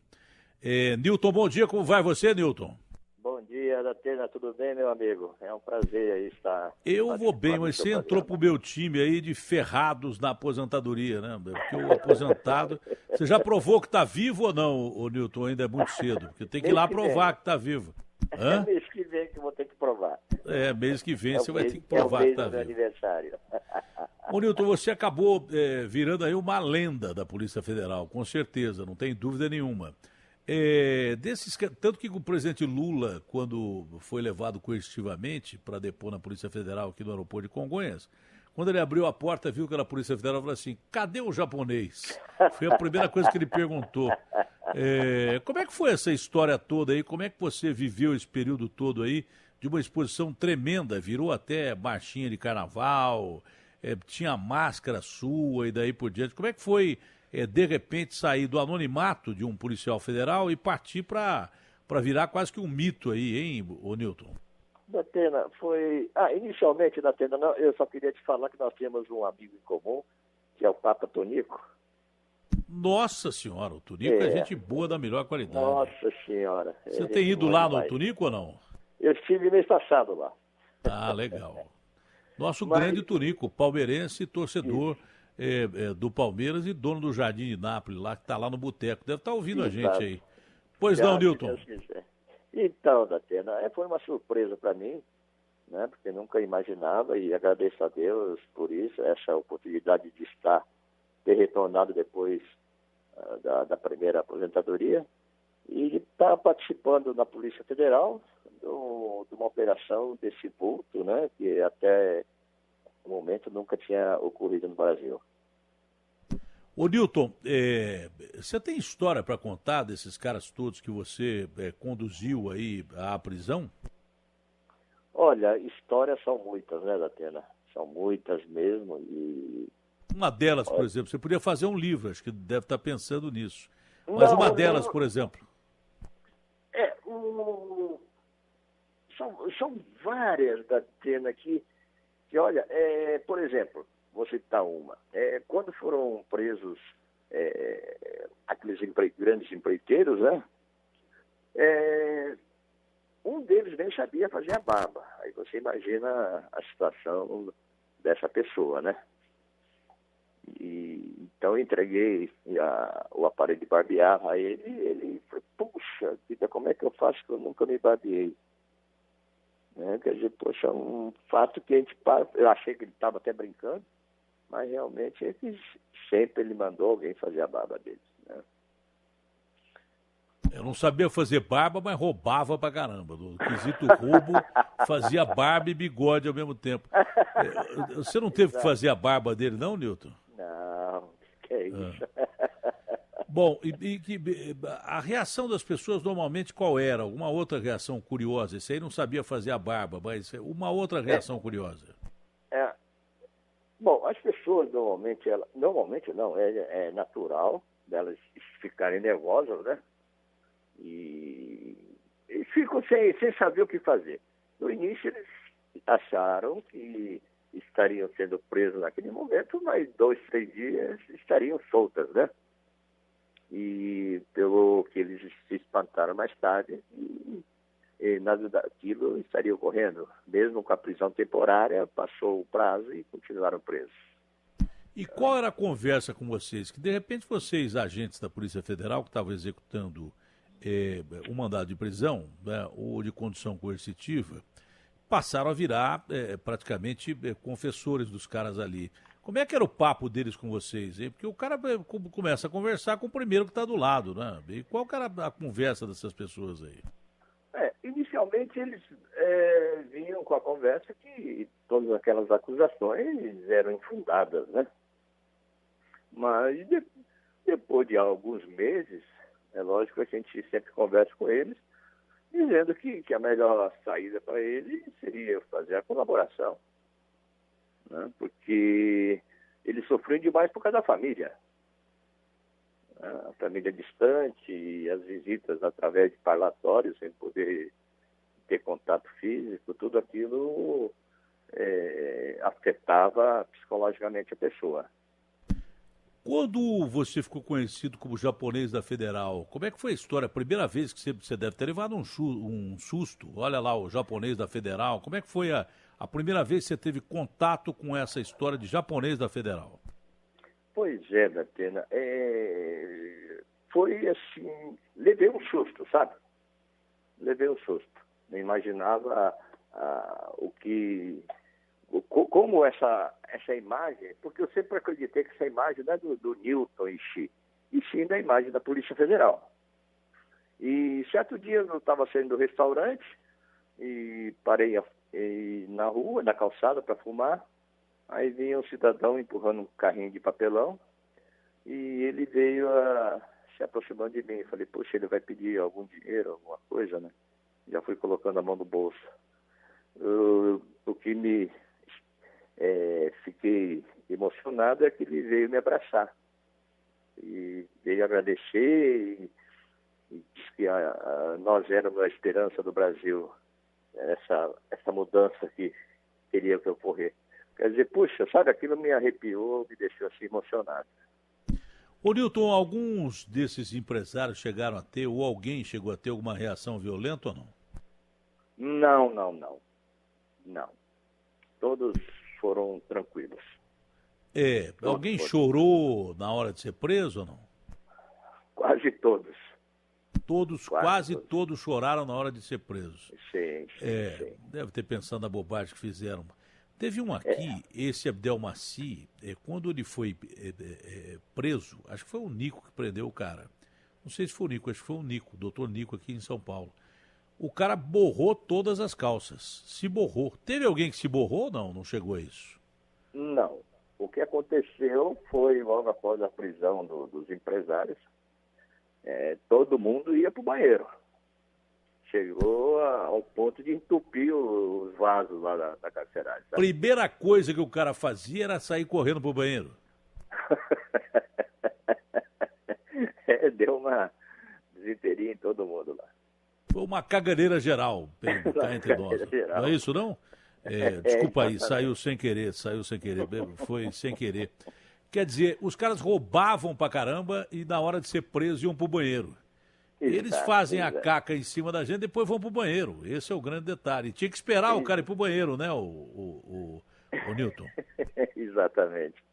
Newton, bom dia, como vai você, Newton? Bom dia, Datena, tudo bem, meu amigo? É um prazer aí estar... Eu vou bem, mas você entrou pro meu time aí de ferrados na aposentadoria, né? Porque o aposentado... Você já provou que está vivo ou não, ô Newton? Ainda é muito cedo, porque tem que ir lá provar que está vivo. É mês que vem que eu vou ter que provar. Mês que vem você vai ter que provar que está vivo. Aniversário. Ô Newton, você acabou virando aí uma lenda da Polícia Federal, com certeza, não tem dúvida nenhuma. Tanto que o presidente Lula, quando foi levado coercitivamente para depor na Polícia Federal aqui no aeroporto de Congonhas, Quando ele abriu a porta, viu que era a Polícia Federal, falou assim, cadê o japonês? Foi a primeira coisa que ele perguntou. Como é que foi essa história toda aí? Como é que você viveu esse período todo aí de uma exposição tremenda? Virou até marchinha de carnaval, tinha máscara sua e daí por diante. Como é que foi, de repente, sair do anonimato de um policial federal e partir para virar quase que um mito aí, hein, ô Newton? Datena, foi... inicialmente, Datena, não, eu só queria te falar que nós temos um amigo em comum, que é o Papa Tonico. Nossa Senhora, o Tonico é gente boa da melhor qualidade. Nossa Senhora. Você tem ido lá no Tonico ou não? Eu estive mês passado lá. Ah, legal. Nosso grande Tonico, palmeirense, torcedor do Palmeiras e dono do Jardim de Nápoles, lá que está lá no boteco. Deve estar ouvindo a gente aí. Pois não, Newton? Então, Datena, foi uma surpresa para mim, né? Porque nunca imaginava e agradeço a Deus por isso, essa oportunidade de ter retornado depois da primeira aposentadoria e de estar participando na Polícia Federal de uma operação desse vulto, né? Que até o momento nunca tinha ocorrido no Brasil. Ô Newton, você tem história para contar desses caras todos que você conduziu aí à prisão? Olha, histórias são muitas, né, Datena? São muitas mesmo e... Uma delas, por exemplo, você podia fazer um livro, acho que deve estar pensando nisso. Mas uma delas, por exemplo. São várias, Datena, que olha, por exemplo, vou citar uma. Quando foram presos aqueles grandes empreiteiros, né? Um deles nem sabia fazer a barba. Aí você imagina a situação dessa pessoa, né? Então eu entreguei o aparelho de barbear a ele falou, puxa vida, como é que eu faço que eu nunca me barbeei? Quer dizer, poxa, um fato que eu achei que ele estava até brincando, mas realmente ele mandou alguém fazer a barba dele, né? Eu não sabia fazer barba, mas roubava pra caramba. No quesito roubo, fazia barba e bigode ao mesmo tempo. Você não teve que fazer a barba dele, não, Newton? Não, que é isso. Bom, a reação das pessoas normalmente qual era? Alguma outra reação curiosa? Esse aí não sabia fazer a barba, mas uma outra reação curiosa. Bom, as pessoas normalmente não, é natural delas ficarem nervosas, né? E ficam sem saber o que fazer. No início eles acharam que estariam sendo presos naquele momento, mas 2, 3 dias estariam soltas, né? E pelo que eles se espantaram mais tarde, e nada daquilo estaria ocorrendo. Mesmo com a prisão temporária, passou o prazo e continuaram presos. E qual era a conversa com vocês? Que de repente vocês, agentes da Polícia Federal, que estavam executando um mandado de prisão, né, ou de condução coercitiva, passaram a virar praticamente confessores dos caras ali. Como é que era o papo deles com vocês, hein? Porque o cara começa a conversar com o primeiro que está do lado, né? E qual que era a conversa dessas pessoas aí? Inicialmente eles vinham com a conversa que todas aquelas acusações eram infundadas, né? Mas depois de alguns meses, é lógico que a gente sempre conversa com eles, dizendo que a melhor saída para eles seria fazer a colaboração, né? Porque eles sofriam demais por causa da família. A família distante e as visitas através de parlatórios, sem poder ter contato físico, tudo aquilo afetava psicologicamente a pessoa. Quando você ficou conhecido como japonês da Federal, como é que foi a história? A primeira vez que você deve ter levado um susto. Olha lá, o japonês da Federal. Como é que foi a primeira vez que você teve contato com essa história de japonês da Federal? Pois é, Datena. Foi assim, levei um susto, sabe? Levei um susto. Não imaginava como essa imagem, porque eu sempre acreditei que essa imagem não é do Newton e sim da imagem da Polícia Federal. E certo dia eu estava saindo do restaurante e parei na rua, na calçada, para fumar. Aí vinha um cidadão empurrando um carrinho de papelão e ele veio se aproximando de mim. Falei, poxa, ele vai pedir algum dinheiro, alguma coisa, né? Já fui colocando a mão no bolso. O que me fiquei emocionado é que ele veio me abraçar. E veio agradecer e disse que nós éramos a esperança do Brasil, essa mudança que teria que ocorrer. Quer dizer, puxa, sabe, aquilo me arrepiou, me deixou assim emocionado. Ô Nilton, alguns desses empresários chegaram a ter, ou alguém chegou a ter alguma reação violenta ou não? Não. Todos foram tranquilos. Alguém chorou na hora de ser preso ou não? Quase todos. Quase todos choraram na hora de ser presos. Sim. Deve ter pensado na bobagem que fizeram. Teve um aqui, esse Abdelmaci, quando ele foi preso, acho que foi o Nico que prendeu o cara. Não sei se foi o Nico, acho que foi o Nico, o doutor Nico aqui em São Paulo. O cara borrou todas as calças, se borrou. Teve alguém que se borrou ou não? Não chegou a isso? Não. O que aconteceu foi, logo após a prisão dos empresários, todo mundo ia para o banheiro. Chegou ao ponto de entupir os vasos lá da carceragem. Sabe? Primeira coisa que o cara fazia era sair correndo pro banheiro. Deu uma desinteria em todo mundo lá. Foi uma caganeira geral, cá entre nós. Não é isso, não? Desculpa aí, saiu sem querer, foi sem querer. Quer dizer, os caras roubavam pra caramba e na hora de ser preso iam pro banheiro. Eles fazem a caca em cima da gente e depois vão pro banheiro. Esse é o grande detalhe. Tinha que esperar o cara ir pro banheiro, né, o Nilton? Exatamente.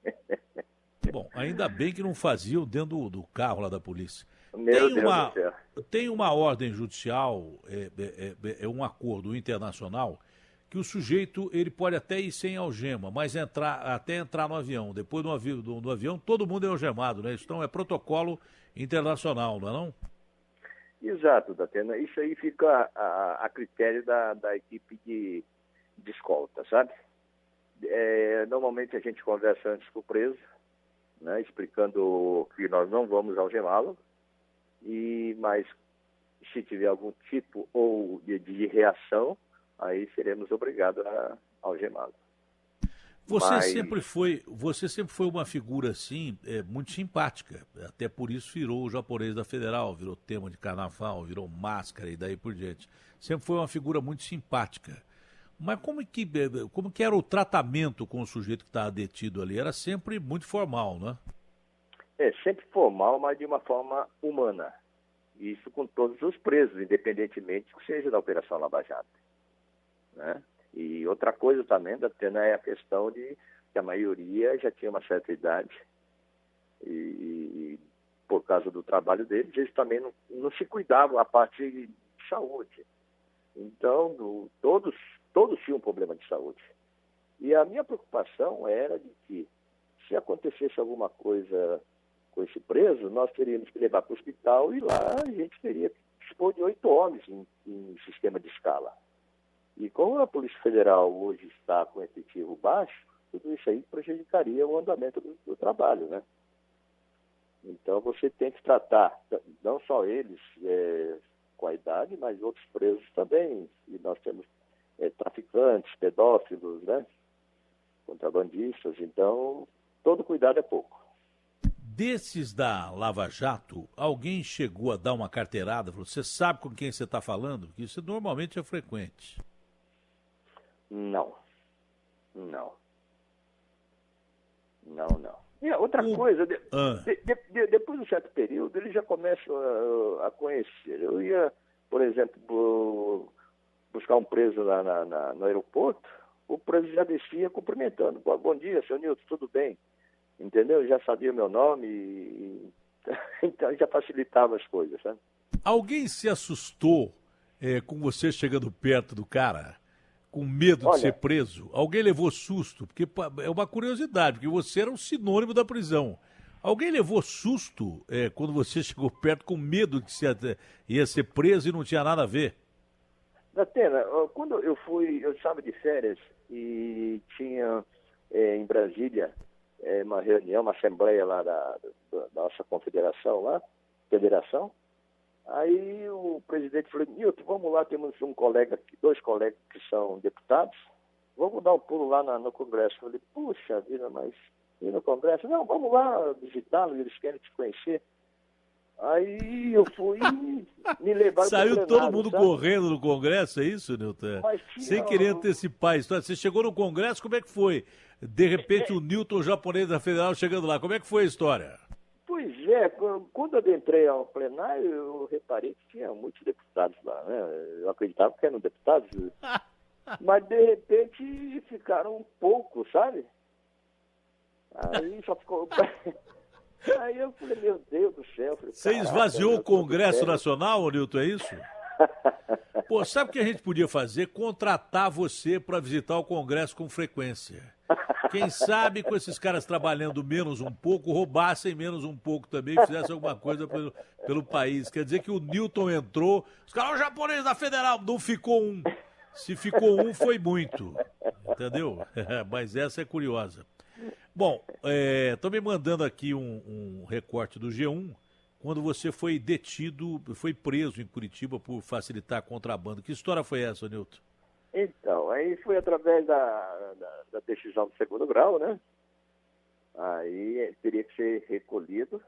Bom, ainda bem que não faziam dentro do carro lá da polícia. Meu Deus do céu. Tem uma ordem judicial, um acordo internacional, que o sujeito ele pode até ir sem algema, mas até entrar no avião. Depois do avião, todo mundo é algemado, né? Então é protocolo internacional, não é não? Exato, Datena. Isso aí fica a critério da equipe de escolta, sabe? Normalmente a gente conversa antes com o preso, né, explicando que nós não vamos algemá-lo, mas se tiver algum tipo ou de reação, aí seremos obrigados a algemá-lo. Você sempre foi uma figura assim, muito simpática. Até por isso virou o japonês da Federal, virou tema de carnaval, virou máscara e daí por diante. Sempre foi uma figura muito simpática. Mas como que era o tratamento com o sujeito que estava detido ali? Era sempre muito formal, né? Sempre formal, mas de uma forma humana. Isso com todos os presos, independentemente que seja da Operação Lava Jato, né? E outra coisa também, Datena, é a questão de que a maioria já tinha uma certa idade e por causa do trabalho deles, eles também não se cuidavam a parte de saúde. Então, todos tinham um problema de saúde. E a minha preocupação era de que, se acontecesse alguma coisa com esse preso, nós teríamos que levar para o hospital e lá a gente teria que dispor de 8 homens em sistema de escala. E como a Polícia Federal hoje está com efetivo baixo, tudo isso aí prejudicaria o andamento do trabalho, né? Então você tem que tratar não só eles com a idade, mas outros presos também. E nós temos traficantes, pedófilos, né? Contrabandistas. Então, todo cuidado é pouco. Desses da Lava Jato, alguém chegou a dar uma carteirada? Falou, você sabe com quem você está falando? Porque isso normalmente é frequente. Não. E outra coisa, depois de um certo período, eles já começam a conhecer. Eu ia, por exemplo, buscar um preso lá no aeroporto, o preso já descia cumprimentando. Bom dia, senhor Nilton, tudo bem? Entendeu? Já sabia o meu nome então já facilitava as coisas, sabe? Alguém se assustou com você chegando perto do cara? Com medo de ser preso? Alguém levou susto? Porque é uma curiosidade, porque você era um sinônimo da prisão. Alguém levou susto quando você chegou perto com medo de ia ser preso e não tinha nada a ver? Datena, quando eu estava de férias e tinha em Brasília, uma reunião, uma assembleia lá da nossa confederação lá, federação. Aí o presidente falou, Nilton, vamos lá, temos dois colegas que são deputados, vamos dar um pulo lá no Congresso. Eu falei, puxa vida, mas ir no Congresso? Não, vamos lá visitá-los, eles querem te conhecer. Aí eu fui me levar. Saiu todo mundo correndo no Congresso, é isso, Nilton? Sem querer antecipar a história. Você chegou no Congresso, como é que foi? De repente o Nilton, japonês da Federal, chegando lá. Como é que foi a história? Pois é, quando eu entrei ao plenário, eu reparei que tinha muitos deputados lá, né? Eu acreditava que eram deputados, mas de repente ficaram poucos, sabe? Aí só ficou... Aí eu falei, meu Deus do céu. Falei, você esvaziou o Congresso Nacional, Nilton, é isso? Pô, sabe o que a gente podia fazer? Contratar você para visitar o Congresso com frequência. Quem sabe com esses caras trabalhando menos um pouco, roubassem menos um pouco também, fizessem alguma coisa pelo país. Quer dizer que o Nilton entrou, os caras, o japonês da Federal, não ficou um. Se ficou um, foi muito. Entendeu? Mas essa é curiosa. Bom, estão me mandando aqui um recorte do G1, quando você foi detido, foi preso em Curitiba por facilitar contrabando. Que história foi essa, Nilton? Então, aí foi através da decisão do segundo grau, né? Aí teria que ser recolhido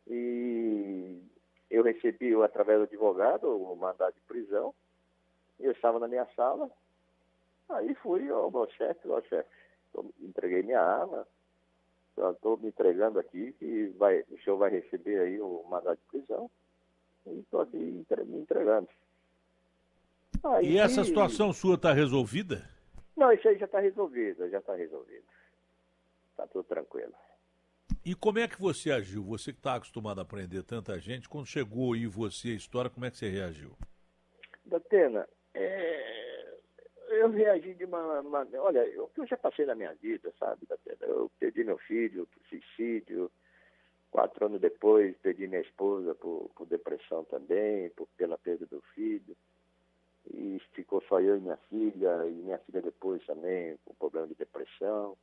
e eu recebi, através do advogado, o mandado de prisão. Eu estava na minha sala, aí fui ao meu chefe, entreguei minha arma, estou me entregando aqui, que o senhor vai receber aí o mandado de prisão, e estou aqui me entregando. Aí, e essa situação sua está resolvida? Não, isso aí já está resolvido, Está tudo tranquilo. E como é que você agiu? Você que está acostumado a aprender tanta gente, quando chegou aí você a história, como é que você reagiu? Datena, eu reagi de uma maneira... Olha, o que eu já passei na minha vida, sabe, Datena? Eu perdi meu filho por suicídio, 4 anos depois perdi minha esposa por depressão também, pela perda do filho. E ficou só eu e minha filha depois também com problema de depressão.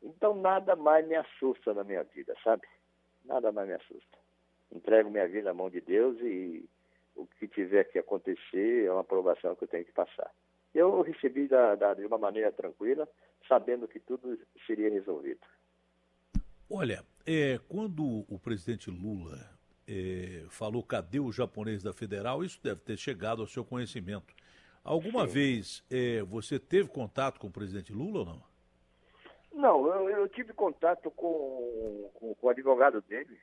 Então nada mais me assusta na minha vida, sabe? Nada mais me assusta. Entrego minha vida na mão de Deus e o que tiver que acontecer é uma aprovação que eu tenho que passar. Eu recebi de uma maneira tranquila, sabendo que tudo seria resolvido. Olha, quando o presidente Lula falou, cadê o japonês da Federal, isso deve ter chegado ao seu conhecimento. Alguma vez você teve contato com o presidente Lula ou não? Não, eu tive contato com o advogado dele.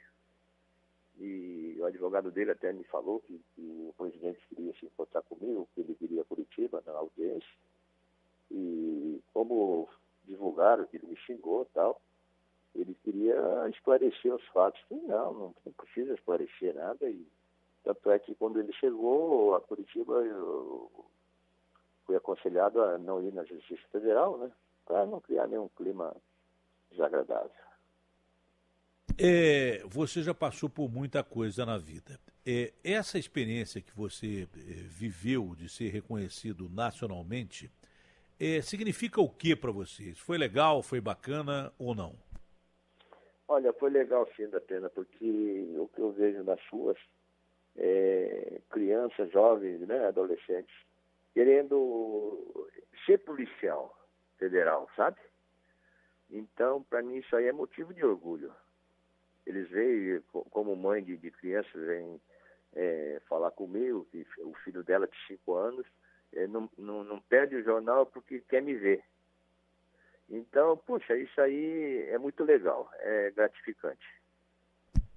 E o advogado dele até me falou que o presidente queria se encontrar comigo, que ele viria a Curitiba na audiência. E como divulgaram que ele me xingou e tal, ele queria esclarecer os fatos. E não precisa esclarecer nada. E tanto é que quando ele chegou a Curitiba, eu fui aconselhado a não ir na Justiça Federal, né? Para não criar nenhum clima desagradável. Você já passou por muita coisa na vida. Essa experiência que você viveu de ser reconhecido nacionalmente, significa o que para você? Isso foi legal, foi bacana ou não? Olha, foi legal sim, Datena, porque o que eu vejo nas ruas crianças, jovens, né, adolescentes, querendo ser policial federal, sabe? Então, para mim, isso aí é motivo de orgulho. Eles veem, como mãe de crianças, vêm falar comigo, que o filho dela de 5 anos não perde o jornal porque quer me ver. Então, puxa, isso aí é muito legal, é gratificante.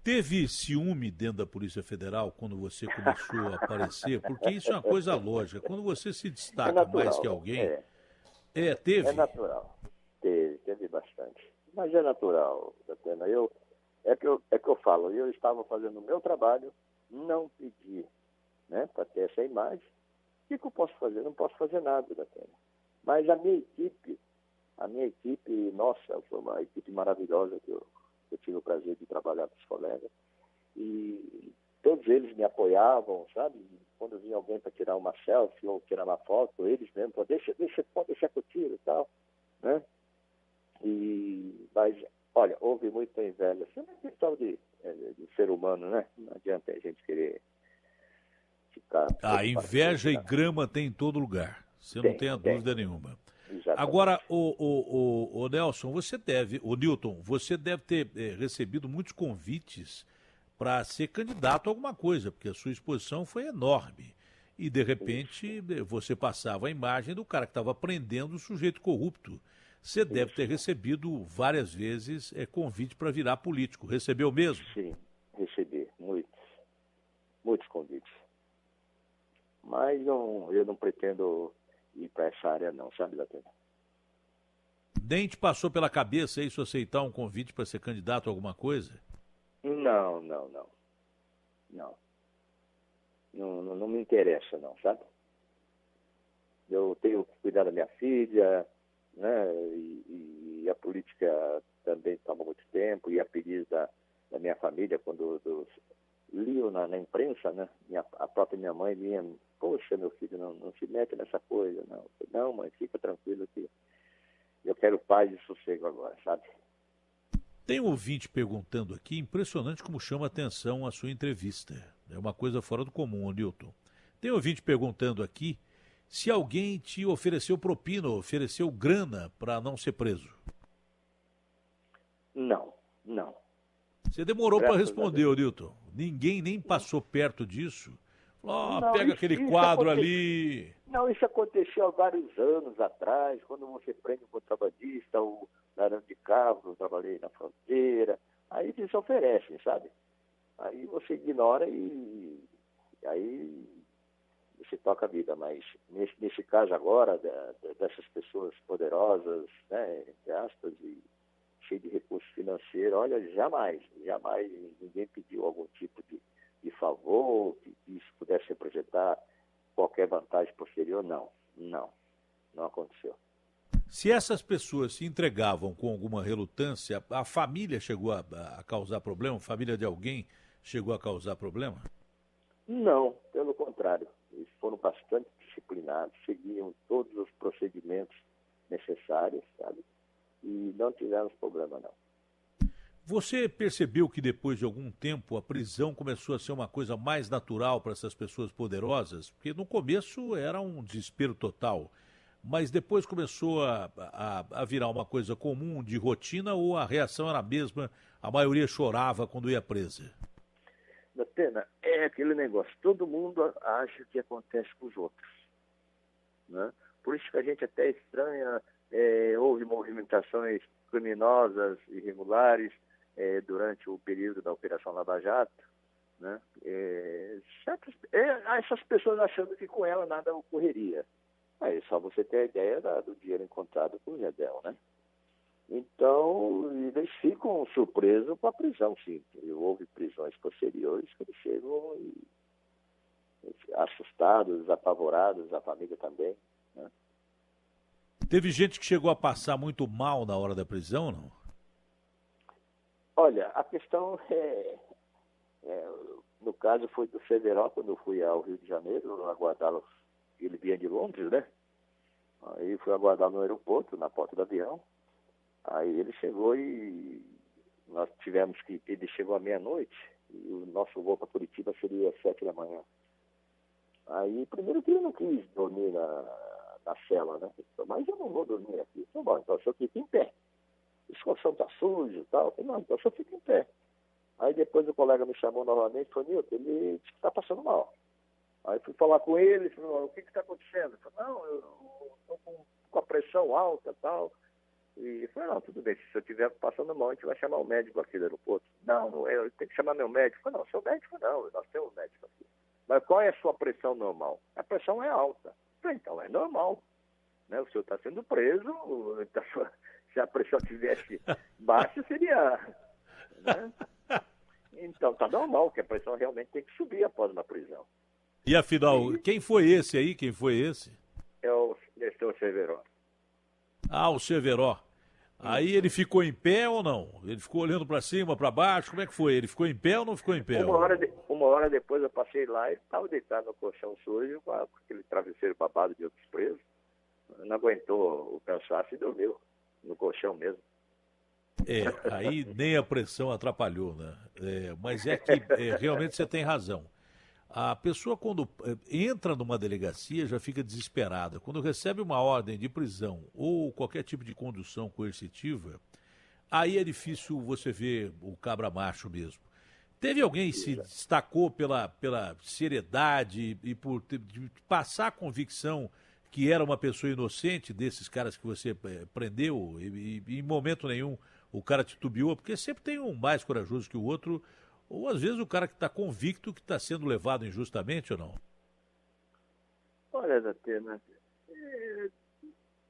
Teve ciúme dentro da Polícia Federal quando você começou a aparecer? Porque isso é uma coisa lógica. Quando você se destaca natural, mais que alguém... Teve? É natural. Teve bastante. Mas é natural, Datena. É que eu falo, eu estava fazendo o meu trabalho, não pedi, né, para ter essa imagem. O que eu posso fazer? Não posso fazer nada, Datena. Mas a minha equipe, nossa, foi uma equipe maravilhosa que eu tive o prazer de trabalhar com os colegas. E todos eles me apoiavam, sabe? Quando vinha alguém para tirar uma selfie ou tirar uma foto, eles mesmo, pode deixar que eu tiro e tal, né? Mas, olha, houve muita inveja. Isso é uma questão de ser humano, né? Não adianta a gente querer ficar... Inveja e grama tem em todo lugar. Você não tem a dúvida nenhuma. Exatamente. Agora, o Nelson, o Newton, você deve ter recebido muitos convites para ser candidato a alguma coisa, porque a sua exposição foi enorme. E, de repente, você passava a imagem do cara que estava prendendo o sujeito corrupto. Você deve ter recebido várias vezes convite para virar político. Recebeu mesmo? Sim, recebi muitos convites. Mas eu não pretendo ir para essa área não, sabe, Datena? Nem te passou pela cabeça isso, aceitar um convite para ser candidato a alguma coisa? Não. Não me interessa não, sabe? Eu tenho que cuidar da minha filha, né? E a política também toma muito tempo, e a pedido da minha família, quando liam na imprensa, né? A própria minha mãe vinha, poxa, meu filho, não se mete nessa coisa, não. Eu falei, não, mãe, fica tranquilo que eu quero paz e sossego agora, sabe? Tem um ouvinte perguntando aqui, impressionante como chama a atenção a sua entrevista. É uma coisa fora do comum, Newton. Tem um ouvinte perguntando aqui se alguém te ofereceu propina, ofereceu grana para não ser preso. Não. Você demorou para responder, Newton. Ninguém nem passou perto disso. Pega aquele quadro ali. Não, isso aconteceu há vários anos atrás, quando você prende um contrabandista, o ladrão de carro, eu trabalhei na fronteira, aí eles oferecem, sabe? Aí você ignora e aí você toca a vida. Mas nesse caso agora, dessas pessoas poderosas, né, entre aspas, e cheio de recurso financeiro, olha, jamais ninguém pediu algum tipo de favor, que isso pudesse representar qualquer vantagem posterior, não aconteceu. Se essas pessoas se entregavam com alguma relutância, a família chegou a causar problema? A família de alguém chegou a causar problema? Não, pelo contrário. Eles foram bastante disciplinados, seguiam todos os procedimentos necessários, sabe? E não tivemos problema, não. Você percebeu que depois de algum tempo a prisão começou a ser uma coisa mais natural para essas pessoas poderosas? Porque no começo era um desespero total, mas depois começou a virar uma coisa comum, de rotina, ou a reação era a mesma, a maioria chorava quando ia presa? Datena, é aquele negócio, todo mundo acha que acontece com os outros, né? Por isso que a gente até estranha, houve movimentações criminosas, irregulares, durante o período da Operação Lava Jato, né? Essas pessoas achando que com ela nada ocorreria. Aí só você ter a ideia do dinheiro encontrado com o Gedel, né? Então, eles ficam surpresos com a prisão, sim. Houve prisões posteriores que eles chegam assustados, apavorados, a família também, né? Teve gente que chegou a passar muito mal na hora da prisão, não? Olha, a questão no caso foi do Severo, quando eu fui ao Rio de Janeiro, aguardá-lo, ele vinha de Londres, né? Aí fui aguardar no aeroporto, na porta do avião. Aí ele chegou e nós tivemos que... Ele chegou à meia-noite e o nosso voo para Curitiba seria às 7 da manhã. Aí, primeiro que ele não quis dormir na cela, né? Mas eu não vou dormir aqui. Então, bom, então o senhor fica em pé. Esse colchão está sujo e tal. Eu falei, não, então o senhor fica em pé. Aí depois o colega me chamou novamente e falou, Nilton, ele está passando mal. Aí fui falar com ele, falou, o que está acontecendo? Ele falou, não, eu estou com a pressão alta e tal. E eu falei, não, tudo bem, se eu estiver passando mal, a gente vai chamar o médico aqui do aeroporto. Não, eu tenho que chamar meu médico. Eu falei, não, seu médico não, nós temos um médico aqui. Mas qual é a sua pressão normal? A pressão é alta. Eu falei, então é normal, né? O senhor está sendo preso, se a pressão estivesse baixa, seria... Né? Então tá normal, que a pressão realmente tem que subir após uma prisão. E afinal, quem foi esse aí? Quem foi esse? É o Severo. Ah, o Severo. Aí ele ficou em pé ou não? Ele ficou olhando para cima, para baixo? Como é que foi? Ele ficou em pé ou não ficou em pé? Uma hora depois eu passei lá e estava deitado no colchão sujo com aquele travesseiro babado de outros presos. Não aguentou o cansaço e dormiu no colchão mesmo. Aí nem a pressão atrapalhou, né? Mas é que realmente você tem razão. A pessoa, quando entra numa delegacia, já fica desesperada. Quando recebe uma ordem de prisão ou qualquer tipo de condução coercitiva, aí é difícil você ver o cabra macho mesmo. Teve alguém que se destacou pela seriedade e por de passar a convicção que era uma pessoa inocente desses caras que você prendeu e em momento nenhum o cara titubeou? Porque sempre tem um mais corajoso que o outro, ou às vezes o cara que está convicto que está sendo levado injustamente ou não? Olha, Datena,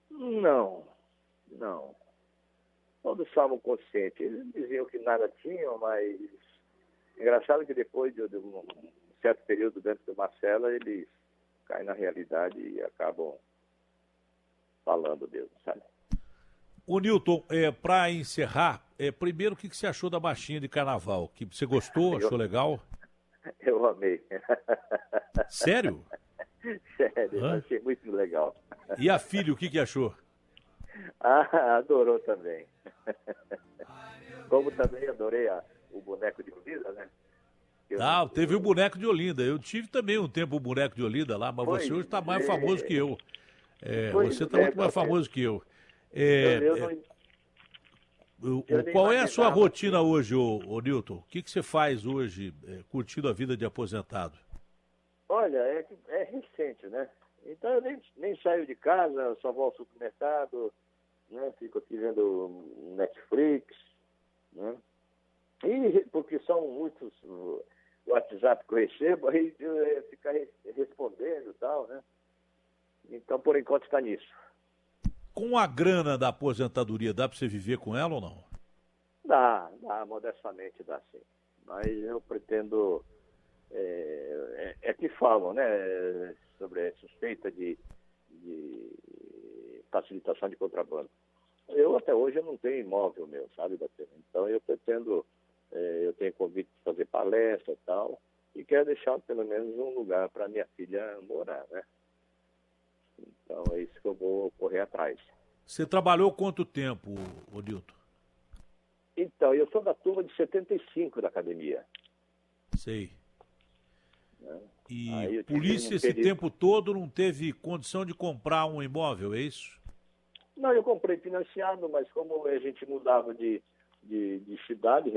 não. Todos estavam conscientes. Eles diziam que nada tinham, mas engraçado que depois de um certo período dentro do Marcelo, eles caem na realidade e acabam falando mesmo, sabe? O Newton, para encerrar, primeiro o que você achou da marchinha de carnaval? Que você gostou, achou legal? Eu amei. Sério? Sério, achei muito legal. E a filha, o que achou? Adorou também. Como também adorei o boneco de Olinda, né? Teve o boneco de Olinda. Eu tive também um tempo o boneco de Olinda lá, mas você hoje está mais famoso que eu. Você está muito mais famoso que eu. Qual é a sua rotina hoje, ô Newton? O que você faz hoje, curtindo a vida de aposentado? Olha, é recente, né? Então eu nem saio de casa, eu só vou ao supermercado, né? Fico aqui vendo Netflix, né? E porque são muitos WhatsApp que eu recebo, aí ficar respondendo e tal, né? Então, por enquanto, está nisso. Com a grana da aposentadoria, dá para você viver com ela ou não? Dá, modestamente dá sim. Mas eu pretendo, que falam, né, sobre a suspeita de facilitação de contrabando. Eu até hoje não tenho imóvel meu, sabe, Datena? Então eu pretendo, eu tenho convite de fazer palestra e tal, e quero deixar pelo menos um lugar para minha filha morar, né? Então é isso que eu vou correr atrás. Você trabalhou quanto tempo, Newton? Então, eu sou da turma de 75 da academia. Sei. E polícia esse tempo todo não teve condição de comprar um imóvel, é isso? Não, eu comprei financiado, mas como a gente mudava de cidade,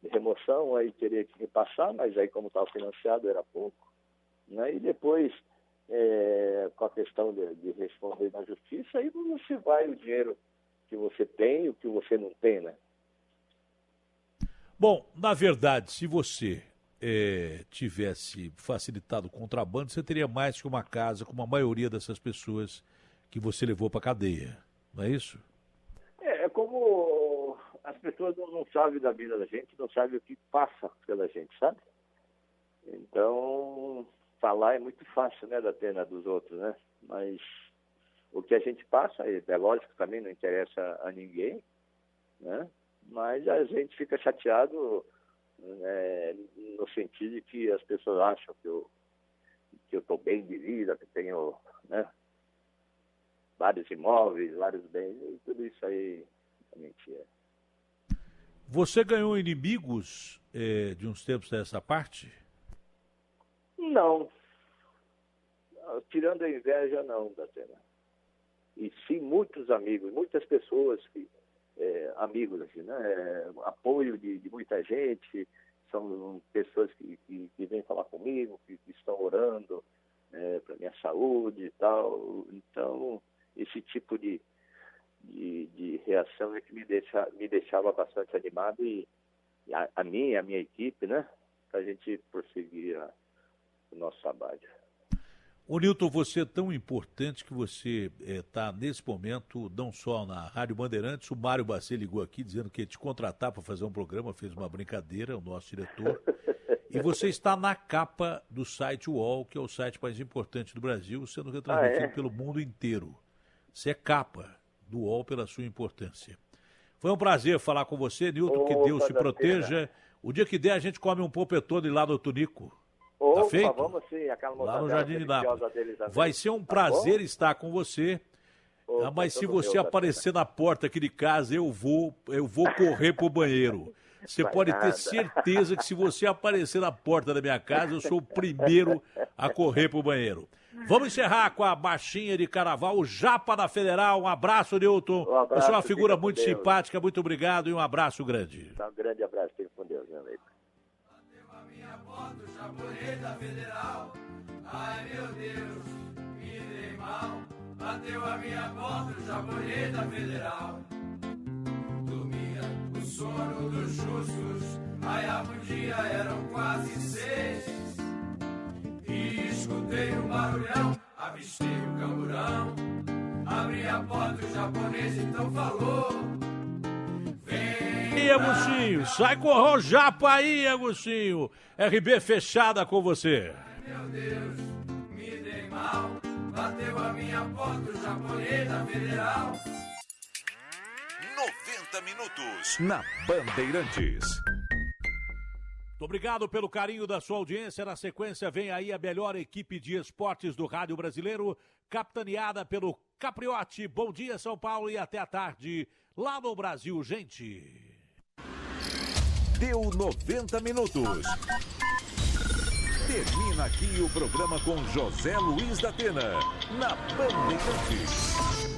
remoção, aí teria que repassar, mas aí como estava financiado era pouco. Né? E depois, com a questão de responder na justiça, aí você vai o dinheiro que você tem e o que você não tem, né? Bom, na verdade, se você tivesse facilitado o contrabando, você teria mais que uma casa com a maioria dessas pessoas que você levou para a cadeia, não é isso? É como as pessoas não sabem da vida da gente, não sabem o que passa pela gente, sabe? Então, falar é muito fácil, né, da pena dos outros, né? Mas o que a gente passa, é lógico, também não interessa a ninguém, né? Mas a gente fica chateado, no sentido de que as pessoas acham que eu estou bem de vida, que tenho, né, vários imóveis, vários bens, e tudo isso aí é mentira. Você ganhou inimigos de uns tempos dessa parte? Não. Tirando a inveja, não, Datena. E sim muitos amigos, muitas pessoas que amigos, assim, né? Apoio de muita gente, são pessoas que vêm falar comigo, que estão orando para minha saúde e tal. Então, esse tipo de reação é que me deixava bastante animado e a minha equipe, né? Para a gente prosseguir o nosso trabalho. Ô Newton, você é tão importante que você está nesse momento, não só na Rádio Bandeirantes, o Mário Bacê ligou aqui dizendo que ia te contratar para fazer um programa, fez uma brincadeira, o nosso diretor, e você está na capa do site UOL, que é o site mais importante do Brasil, sendo retransmitido pelo mundo inteiro. Você é capa do UOL pela sua importância. Foi um prazer falar com você, Newton, que Deus te proteja. O dia que der, a gente come um polpetone lá no Tunico. Tá feito? Vamos sim, aquela lá no Jardim de Nápoles. Vai ser um prazer estar com você Mas se você aparecer na porta aqui de casa, eu vou correr pro banheiro. Você pode ter certeza que se você aparecer na porta da minha casa, eu sou o primeiro a correr pro banheiro. Vamos encerrar com a baixinha de carnaval, o Japa da Federal. Um abraço, Newton. Você é uma figura muito simpática, muito obrigado e um abraço grande. Um grande abraço, fique com Deus, meu amigo. Bateu a minha porta, o japonê da Federal. Ai, meu Deus, me dei mal. Bateu a minha porta, o japonê da Federal. Dormia o sono dos justos. Ai, um dia eram quase 6. E escutei um barulhão, avistei o camburão. Abri a porta, o japonês então falou: vem, Agostinho, sai correr o Japa aí, Agostinho. RB fechada com você. Meu Deus, me dei mal. Bateu a minha porta, o japonês da Federal. 90 minutos na Bandeirantes. Muito obrigado pelo carinho da sua audiência. Na sequência vem aí a melhor equipe de esportes do rádio brasileiro, capitaneada pelo Capriotti. Bom dia, São Paulo, e até a tarde lá no Brasil, gente. Deu 90 minutos. Termina aqui o programa com José Luiz da Atena, na Bandeirantes.